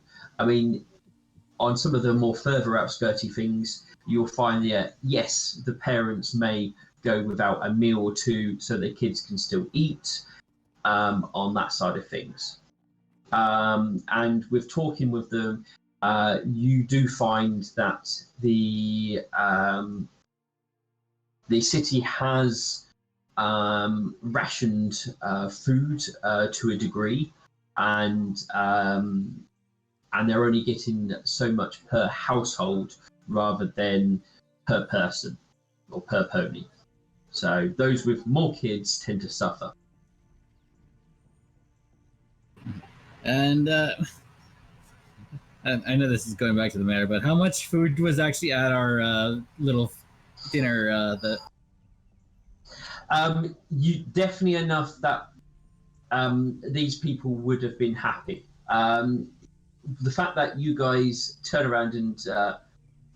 mean, on some of the more further outskirty things, you'll find that yes, the parents may go without a meal or two so their kids can still eat on that side of things. And with talking with them, you do find that the city has rationed food to a degree, and they're only getting so much per household rather than per person or per pony. So those with more kids tend to suffer. And I know this is going back to the matter, but how much food was actually at our little dinner? You definitely enough that these people would have been happy. The fact that you guys turn around and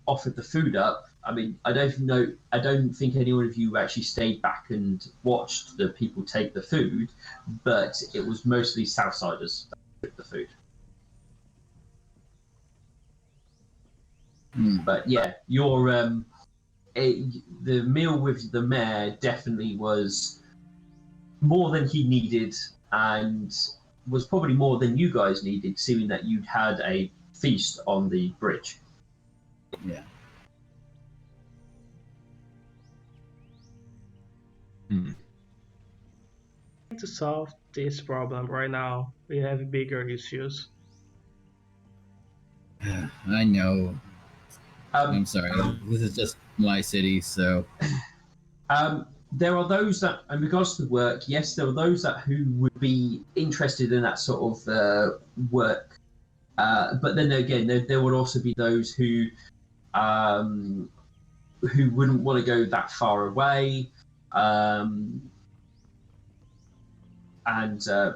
offered the food up, I mean, I don't think any one of you actually stayed back and watched the people take the food, but it was mostly Southsiders that took the food. But yeah, the meal with the mayor definitely was more than he needed, and was probably more than you guys needed, seeing that you'd had a feast on the bridge. Yeah. To solve this problem right now, we have bigger issues. I know. I'm sorry. Um, This is just my city, so. There are those that, in regards to the work, yes, there are those that who would be interested in that sort of work. But then again, there would also be those who wouldn't want to go that far away and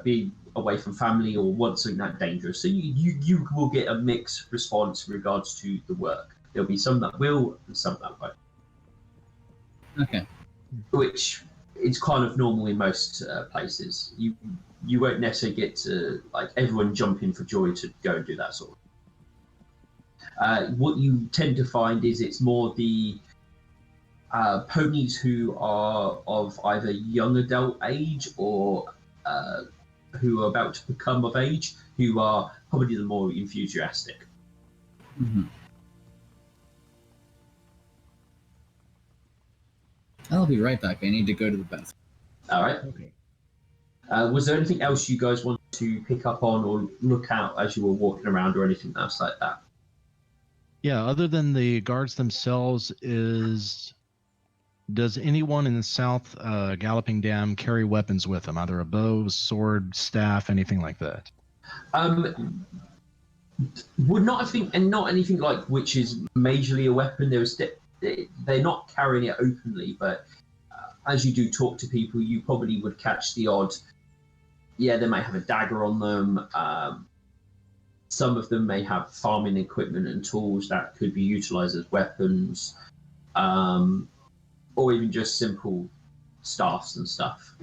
be away from family or want something that dangerous. So you will get a mixed response in regards to the work. There'll be some that will and some that won't. Okay. Which is kind of normal in most places. You won't necessarily get to like everyone jumping for joy to go and do that sort of. What you tend to find is it's more the ponies who are of either young adult age or who are about to become of age, who are probably the more enthusiastic. Mm-hmm. I'll be right back. I need to go to the bathroom. All right. Okay. Was there anything else you guys wanted to pick up on or look out as you were walking around, or anything else like that? Yeah, other than the guards themselves, does anyone in the South Galloping Dam carry weapons with them, either a bow, sword, staff, anything like that? Would not, I think, and not anything like which is majorly a weapon. They're not carrying it openly, but as you do talk to people, you probably would catch the odd. Yeah, they might have a dagger on them. Some of them may have farming equipment and tools that could be utilized as weapons, or even just simple staffs and stuff.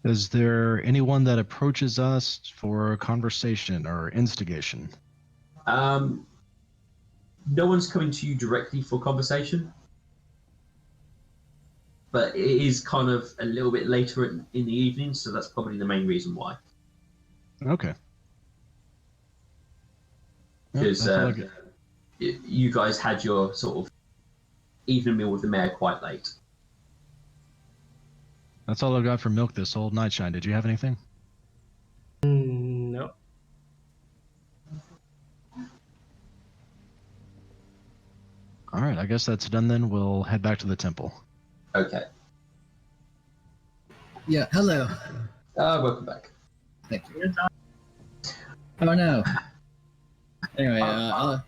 Is there anyone that approaches us for conversation or instigation? No one's coming to you directly for conversation, but it is kind of a little bit later in the evening, so that's probably the main reason why. Okay. Because you guys had your sort of evening meal with the mayor quite late. That's all I've got for Milk this old Nightshine. Did you have anything? No. All right, I guess that's done then. We'll head back to the temple. Okay. Yeah, hello. Welcome back. Thank you. Oh no. Anyway,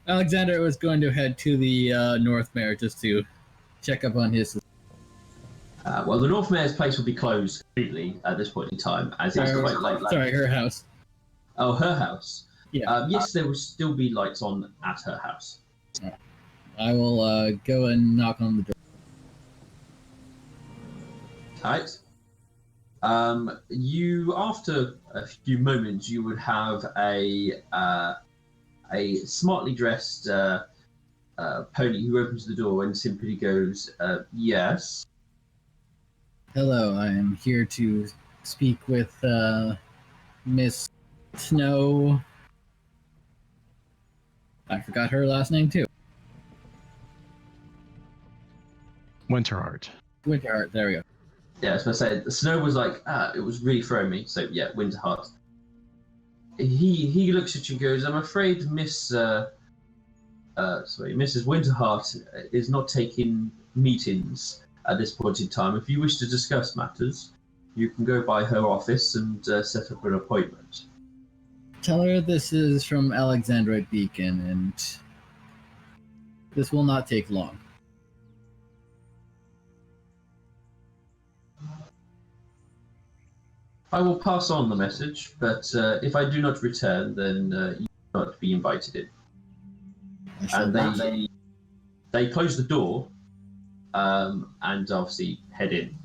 Alexander was going to head to the North Mare just to check up on his. Well, the North Mayor's place will be closed completely at this point in time, as it's quite late. Sorry, her house. Oh, her house. Yeah. Yes, there will still be lights on at her house. I will go and knock on the door. Right. You, after a few moments, you would have a smartly dressed pony who opens the door and simply goes, "Yes." Hello, I am here to speak with Miss Snow. I forgot her last name too. Winterheart. Winterheart. There we go. Yeah, as I said, Snow was like, it was really throwing me. So yeah, Winterheart. He looks at you and goes, "I'm afraid Mrs. Winterheart is not taking meetings at this point in time. If you wish to discuss matters, you can go by her office and set up an appointment." Tell her this is from Alexandrite Beacon, and this will not take long. I will pass on the message, but if I do not return, then you will not be invited in. And they close the door and obviously head in.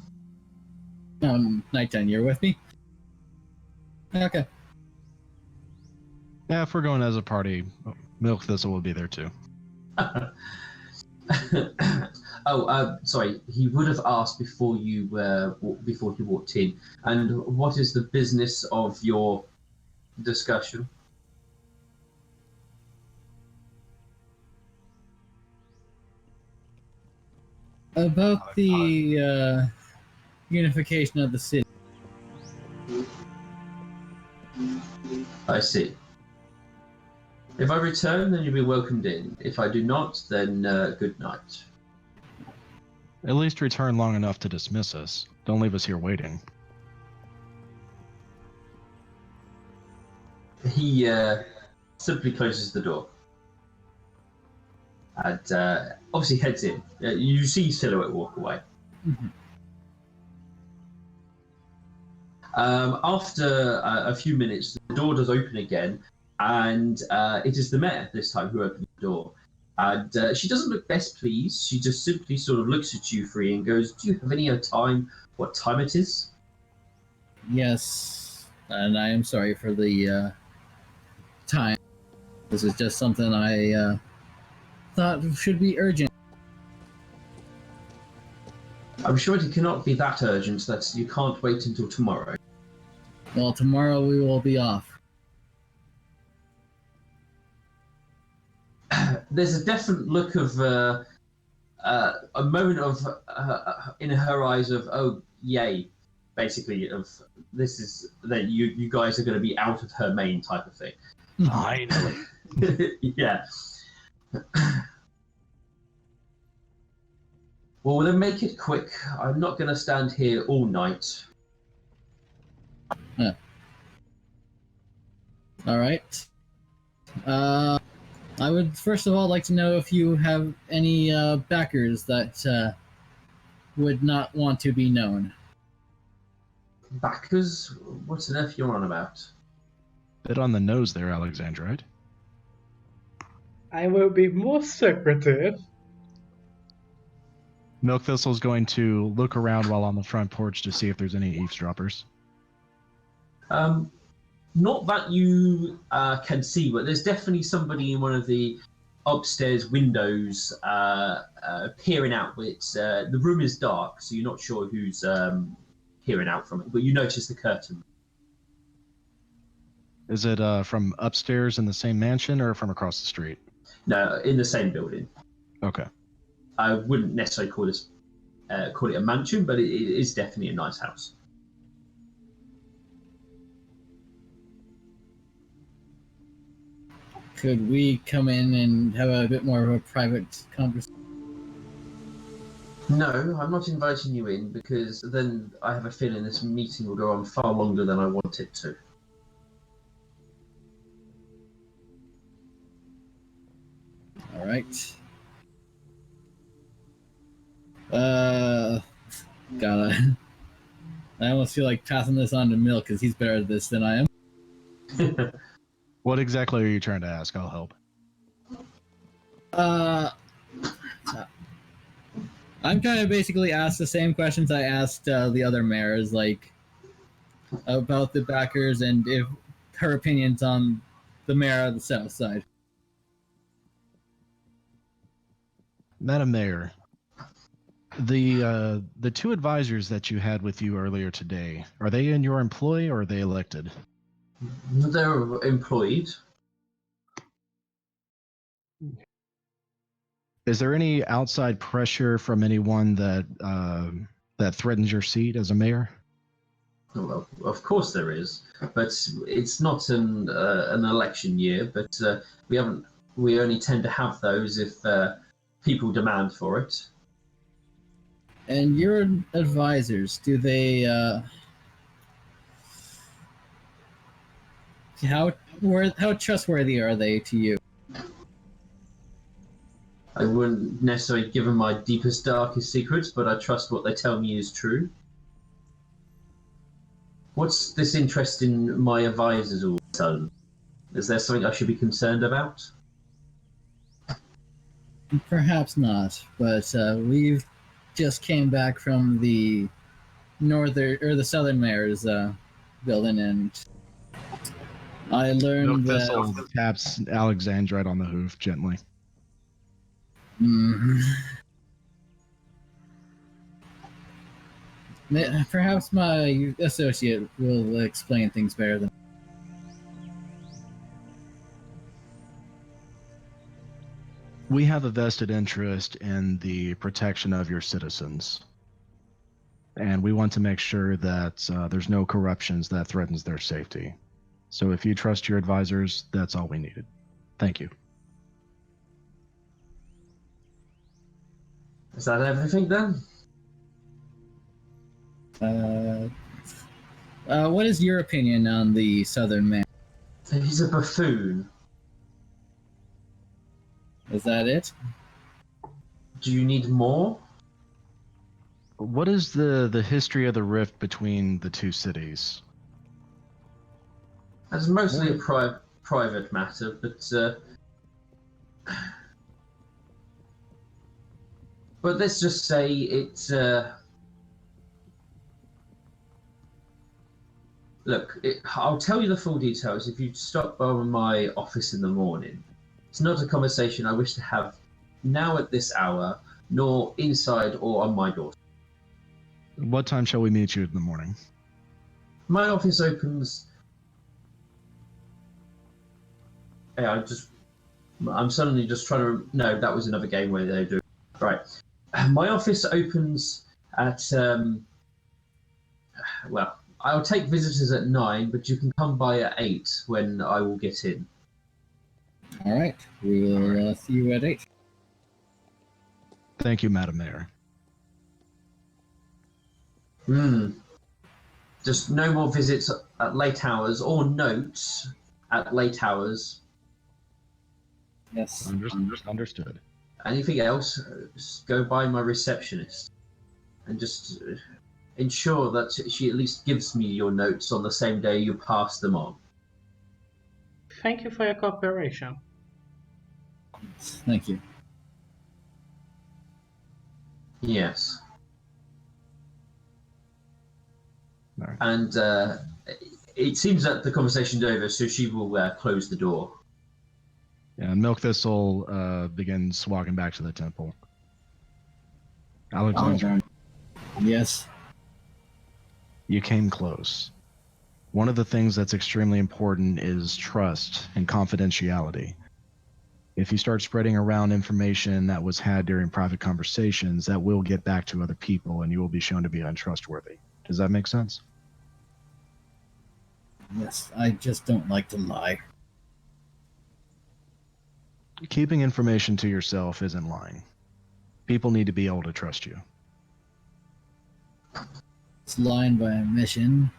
Nighttime, you're with me? Okay. Yeah, if we're going as a party, Milk Thistle will be there too. Sorry. He would have asked before you walked in. And what is the business of your discussion? About the unification of the city. I see. If I return, then you'll be welcomed in. If I do not, then good night. At least return long enough to dismiss us. Don't leave us here waiting. He simply closes the door and obviously heads in. You see Silhouette walk away. Mm-hmm. After a few minutes, the door does open again, and it is the mayor this time who opens the door. And she doesn't look best pleased. She just simply sort of looks at you three and goes, "Do you have any time? What time it is?" Yes, and I am sorry for the time. This is just something I thought should be urgent. I'm sure it cannot be that urgent that you can't wait until tomorrow. Well, tomorrow we will be off. There's a definite look of a moment of in her eyes of, "Oh, yay," basically, of this is that you guys are going to be out of her main type of thing. Finally. Yeah. Well, then make it quick. I'm not going to stand here all night. All right. I would first of all like to know if you have any backers that would not want to be known. Backers? What on earth you're on about? Bit on the nose there, Alexandrite. I will be more secretive. Milk Thistle's going to look around while on the front porch to see if there's any eavesdroppers. Not that you can see, but there's definitely somebody in one of the upstairs windows peering out. But the room is dark, so you're not sure who's peering out from it. But you notice the curtain. Is it from upstairs in the same mansion or from across the street? No, in the same building. Okay. I wouldn't necessarily call it a mansion, but it is definitely a nice house. Could we come in and have a bit more of a private conversation? No, I'm not inviting you in because then I have a feeling this meeting will go on far longer than I want it to. All right. Gotta. I almost feel like passing this on to Milk because he's better at this than I am. What exactly are you trying to ask? I'll help. I'm trying to basically ask the same questions I asked the other mayors, like about the backers and if her opinions on the mayor of the South Side. Madam Mayor, the two advisors that you had with you earlier today, are they in your employ or are they elected? They're employed. Is there any outside pressure from anyone that that threatens your seat as a mayor? Well, of course there is, but it's not an election year. But we haven't. We only tend to have those if people demand for it. And your advisors, do they how trustworthy are they to you? I wouldn't necessarily give them my deepest, darkest secrets, but I trust what they tell me is true. What's this interest in my advisors all of a sudden? Is there something I should be concerned about? Perhaps not, but we've just came back from the southern mayor's building, and I learned Thistle that. taps Alexandrite on the hoof gently. Perhaps my associate will explain things better than. We have a vested interest in the protection of your citizens, and we want to make sure that there's no corruptions that threatens their safety. So if you trust your advisors, that's all we needed. Thank you. Is that everything then? What is your opinion on the southern mayor? He's a buffoon. Is that it? Do you need more? What is the history of the rift between the two cities? That's mostly a private matter, but let's just say it's. Look, I'll tell you the full details if you stop by my office in the morning. It's not a conversation I wish to have now at this hour, nor inside or on my doorstep. What time shall we meet you in the morning? My office opens. Yeah, I'm suddenly just trying to. No, that was another game where they do. Right. My office opens at. Well, I'll take visitors at 9, but you can come by at 8 when I will get in. All right. We will see you at 8. Thank you, Madam Mayor. Just no more visits at late hours or notes at late hours. Yes. Understood. Anything else, just go by my receptionist and just ensure that she at least gives me your notes on the same day you pass them on. Thank you for your cooperation. Thank you. Yes. Right. And it seems that the conversation's over, so she will close the door. Yeah, Milk Thistle begins walking back to the temple. Alexandra, Yes. you came close. One of the things that's extremely important is trust and confidentiality. If you start spreading around information that was had during private conversations, that will get back to other people and you will be shown to be untrustworthy. Does that make sense? Yes. I just don't like to lie. Keeping information to yourself isn't lying. People need to be able to trust you. It's lying by omission.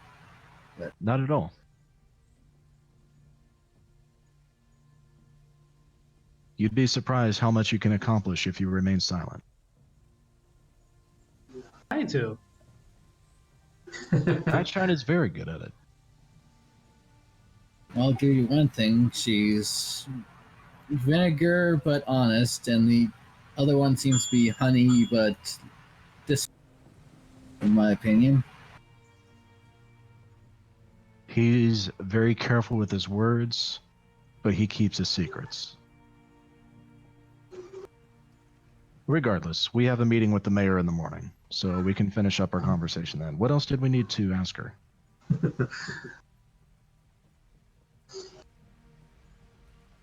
But Not at all. You'd be surprised how much you can accomplish if you remain silent. I do. Nightshine is very good at it. I'll give you one thing. She's vinegar but honest, and the other one seems to be honey but this, in my opinion. He's very careful with his words, but he keeps his secrets. Regardless, we have a meeting with the mayor in the morning, so we can finish up our conversation then. What else did we need to ask her?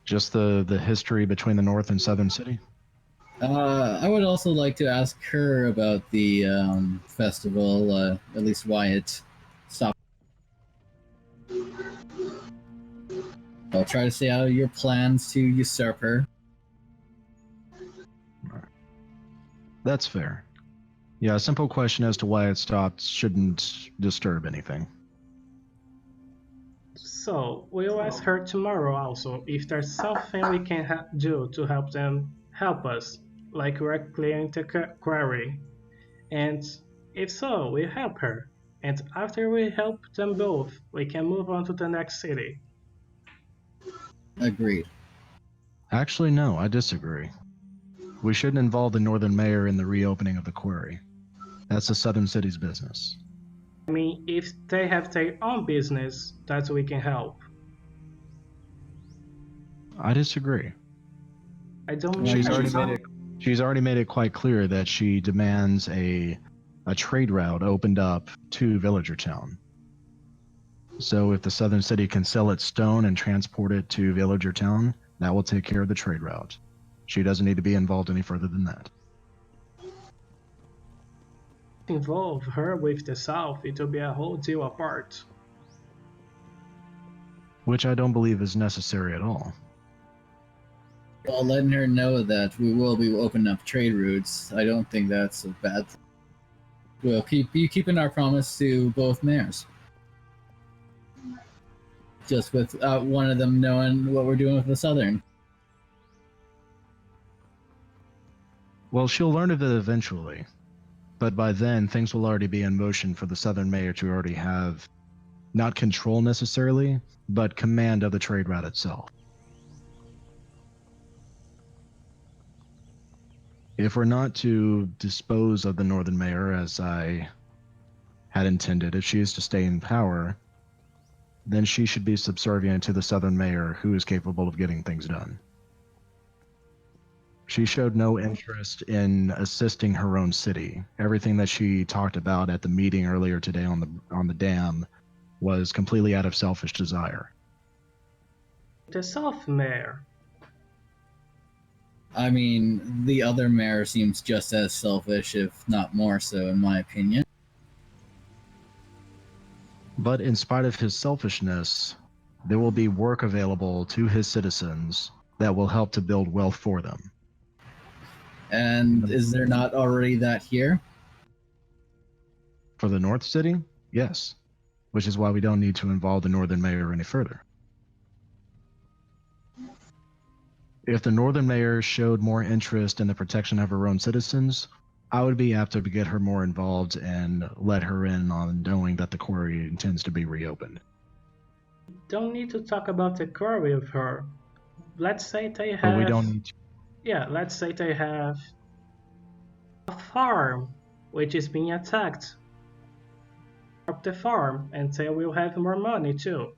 Just the history between the North and Southern City? I would also like to ask her about the festival, at least why it stopped. I'll try to stay out of your plans to usurp her. That's fair. Yeah, a simple question as to why it stopped shouldn't disturb anything. So, we'll ask her tomorrow also if there's something we can do to help them help us, like we're clearing the quarry. And if so, we'll help her. And after we help them both, we can move on to the next city. Agreed. Actually, no, I disagree. We shouldn't involve the Northern Mayor in the reopening of the quarry. That's the Southern City's business. I mean, if they have their own business, that we can help. I disagree. I don't She's mean already made it quite clear that she demands a trade route opened up to Villager Town. So if the Southern City can sell its stone and transport it to Villager Town, that will take care of the trade route. She doesn't need to be involved any further than that. involve her with the South, it will be a whole deal apart. Which I don't believe is necessary at all. Well, letting her know that we will be opening up trade routes, I don't think that's a bad thing. We'll keep keeping our promise to both mayors. Just without one of them knowing what we're doing with the Southern. Well, she'll learn of it eventually. But by then, things will already be in motion for the Southern Mayor to already have, not control necessarily, but command of the trade route itself. If we're not to dispose of the Northern Mayor as I had intended, if she is to stay in power, then she should be subservient to the Southern Mayor who is capable of getting things done. She showed no interest in assisting her own city. Everything that she talked about at the meeting earlier today on the dam was completely out of selfish desire. The South Mayor. I mean, the other mayor seems just as selfish, if not more so, in my opinion. But in spite of his selfishness, there will be work available to his citizens that will help to build wealth for them. And is there not already that here? For the North City? Yes. Which is why we don't need to involve the Northern Mayor any further. If the Northern Mayor showed more interest in the protection of her own citizens, I would be apt to get her more involved and let her in on knowing that the quarry intends to be reopened. Don't need to talk about the quarry with her. Let's say they have. But we don't need to. Yeah, let's say they have a farm which is being attacked. Up the farm, and they will have more money too.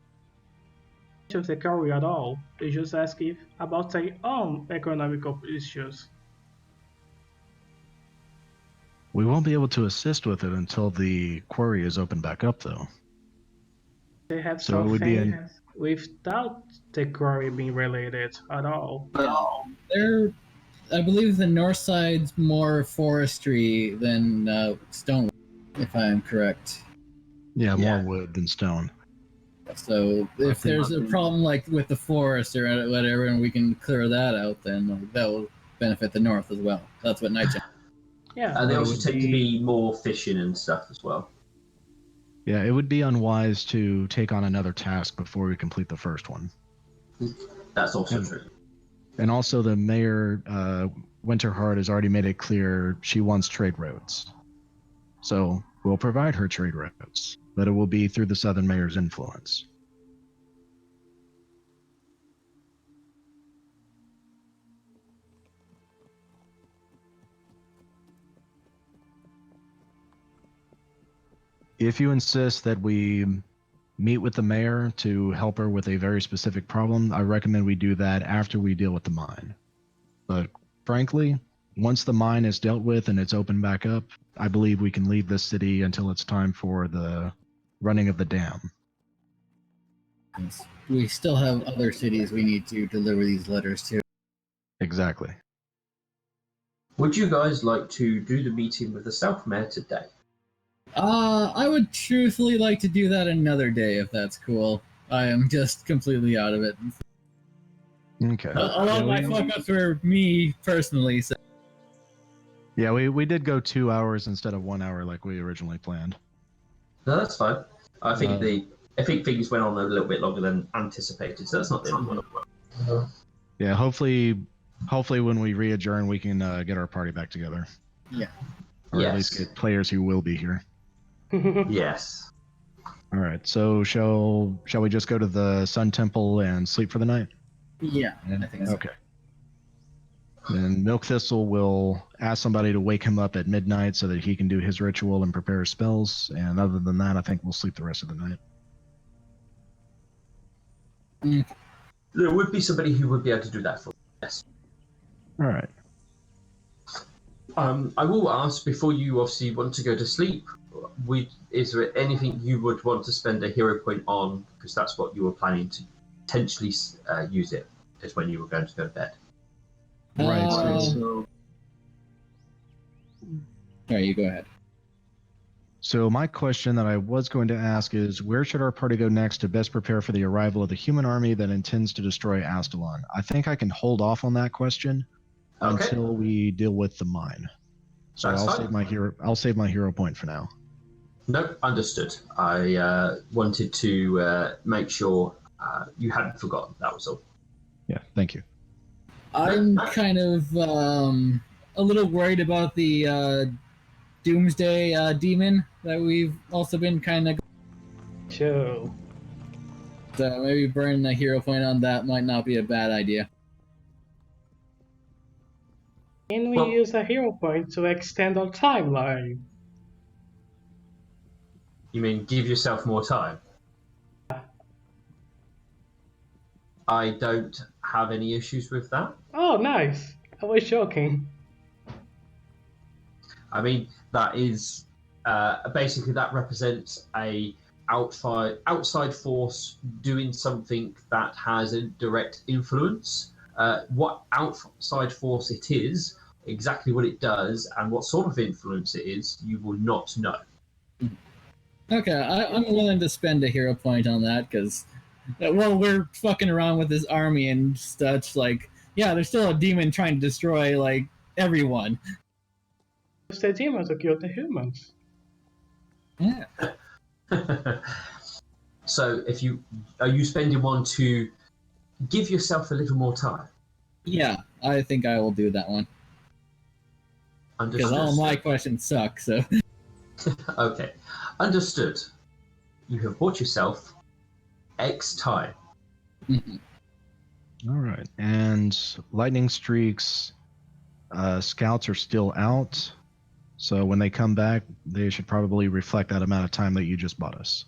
Of the quarry at all. They just ask if about their own economical issues. We won't be able to assist with it until the quarry is opened back up, though. They have So it would be something without the quarry being related at all. They're, I believe the north side's more forestry than stone, if I am correct. Yeah, Yeah. more wood than stone. So if there's a problem like with the forest or whatever, and we can clear that out, then that will benefit the north as well. That's what Nightshade. Yeah, And they Well, it also would tend to be- be more fishing and stuff as well. Yeah, it would be unwise to take on another task before we complete the first one. That's also And- true. And also, the mayor, Winterheart, has already made it clear she wants trade roads. So will provide her trade routes, but it will be through the Southern Mayor's influence. If you insist that we meet with the mayor to help her with a very specific problem, I recommend we do that after we deal with the mine. But frankly, once the mine is dealt with and it's opened back up, I believe we can leave this city until it's time for the running of the dam. Yes. We still have other cities we need to deliver these letters to. Exactly. Would you guys like to do the meeting with the South Mayor today? I would truthfully like to do that another day if that's cool. I am just completely out of it. Okay. A lot of my fuck-ups were me personally, so. Yeah, we did go 2 hours instead of 1 hour like we originally planned. No, that's fine. I think things went on a little bit longer than anticipated, so that's not the end of the world. Yeah, hopefully when we re-adjourn, we can get our party back together. Yeah. Or Yes. at least get players who will be here. Yes. All right, so shall we just go to the Sun Temple and sleep for the night? Yeah, I think so. Okay. Then Milk Thistle will ask somebody to wake him up at midnight so that he can do his ritual and prepare his spells. And other than that, I think we'll sleep the rest of the night. There would be somebody who would be able to do that for us. All right. I will ask, before you obviously want to go to sleep, is there anything you would want to spend a hero point on? Because that's what you were planning to potentially use it, is when you were going to go to bed. Right. All right, you go ahead. So my question that I was going to ask is, where should our party go next to best prepare for the arrival of the human army that intends to destroy Astalon? I think I can hold off on that question until we deal with the mine. So That's I'll fine. save my hero point for now. No, understood. I wanted to make sure you hadn't forgotten. That was all. Yeah, thank you. I'm kind of a little worried about the Doomsday demon that we've also been kind of. Sure. So maybe burning a hero point on that might not be a bad idea. Can we use a hero point to extend our timeline? You mean give yourself more time? I don't have any issues with that. Oh, nice. I was joking. I mean, that is basically that represents a outside force doing something that has a direct influence. What outside force it is, exactly what it does, and what sort of influence it is, you will not know. Okay, I'm willing to spend a hero point on that because, well, we're fucking around with this army and such. Like, yeah, there's still a demon trying to destroy like everyone. Use the demon to kill the humans. Yeah. So, are you spending one to give yourself a little more time? Yeah, I think I will do that one because all my questions suck. So. Okay, understood. You have bought yourself X time. All right. And Lightning Streak's scouts are still out. So when they come back, they should probably reflect that amount of time that you just bought us.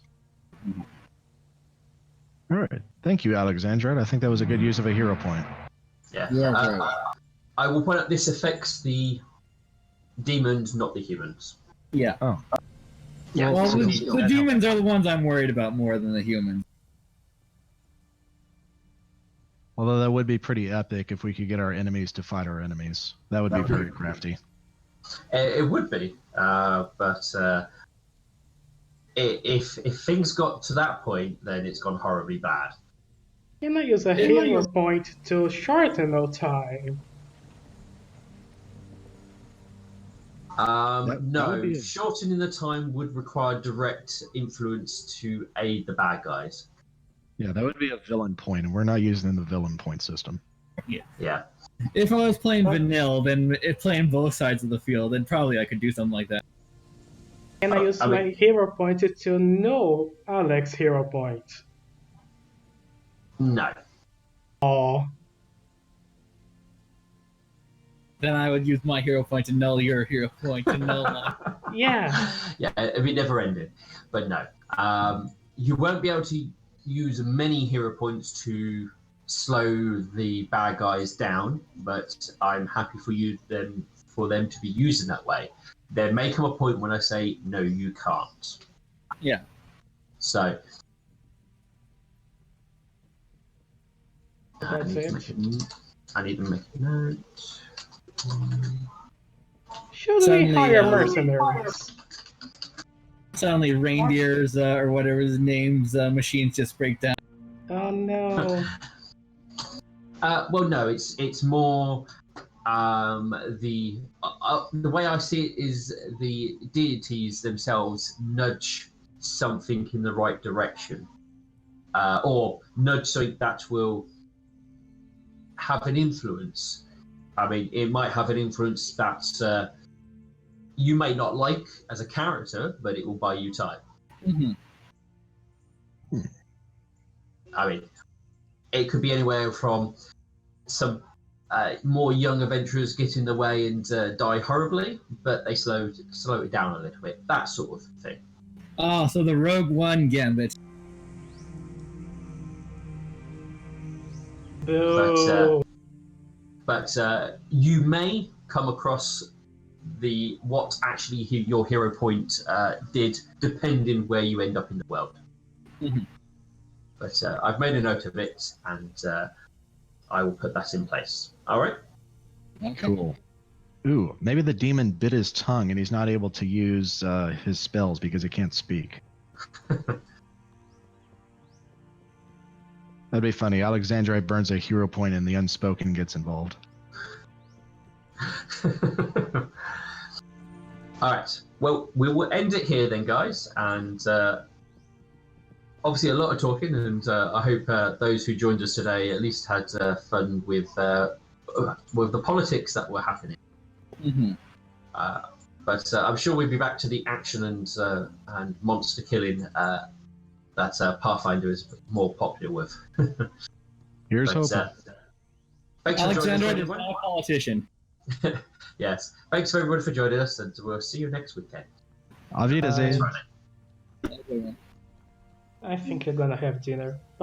All right. Thank you, Alexandra. I think that was a good use of a hero point. Yeah. I will point out this affects the demons, not the humans. Yeah. Oh. Yeah. Well, the demons are the ones I'm worried about more than the humans. Although that would be pretty epic if we could get our enemies to fight our enemies. That would be very crafty. It would be, but if things got to that point, then it's gone horribly bad. Can I use a hero point to shorten our time? No, shortening the time would require direct influence to aid the bad guys. Yeah, that would be a villain point, and we're not using the villain point system. Yeah. If I was playing vanilla, then if playing both sides of the field, then probably I could do something like that. Can I use I my mean- hero point to know Alex's hero point? No. Oh, Then I would use my hero point to null your hero point to null mine. yeah. Yeah, it'd be never ending. But no. You won't be able to use many hero points to slow the bad guys down, but I'm happy for them to be used in that way. There may come a point when I say, no, you can't. Yeah. So That's it. I need to make a note. Should we Suddenly, hire mercenaries? Suddenly, reindeers or whatever his name's machines just break down. Oh no. Well, no, it's more the way I see it is the deities themselves nudge something in the right direction, or nudge something that will have an influence. I mean, it might have an influence that you may not like as a character, but it will buy you time. Mm-hmm. I mean, it could be anywhere from some more young adventurers get in the way and die horribly, but they slow it down a little bit. That sort of thing. Oh, so the Rogue One gambit. Boo. But you may come across what actually your hero point did, depending where you end up in the world. Mm-hmm. But I've made a note of it, and I will put that in place. All right. Okay. Cool. Ooh, maybe the demon bit his tongue and he's not able to use his spells because he can't speak. That'd be funny. Alexandrite burns a hero point and the unspoken gets involved. All right. Well, we will end it here then, guys. And obviously, a lot of talking, and I hope those who joined us today at least had fun with the politics that were happening. Mm-hmm. But I'm sure we'll be back to the action and monster killing that Pathfinder is more popular with. Here's But, hoping. thanks for joining us, Alexander is everyone. not a politician. Yes. Thanks for everyone for joining us, and we'll see you next weekend. Auf Wiedersehen. I think you're gonna have dinner.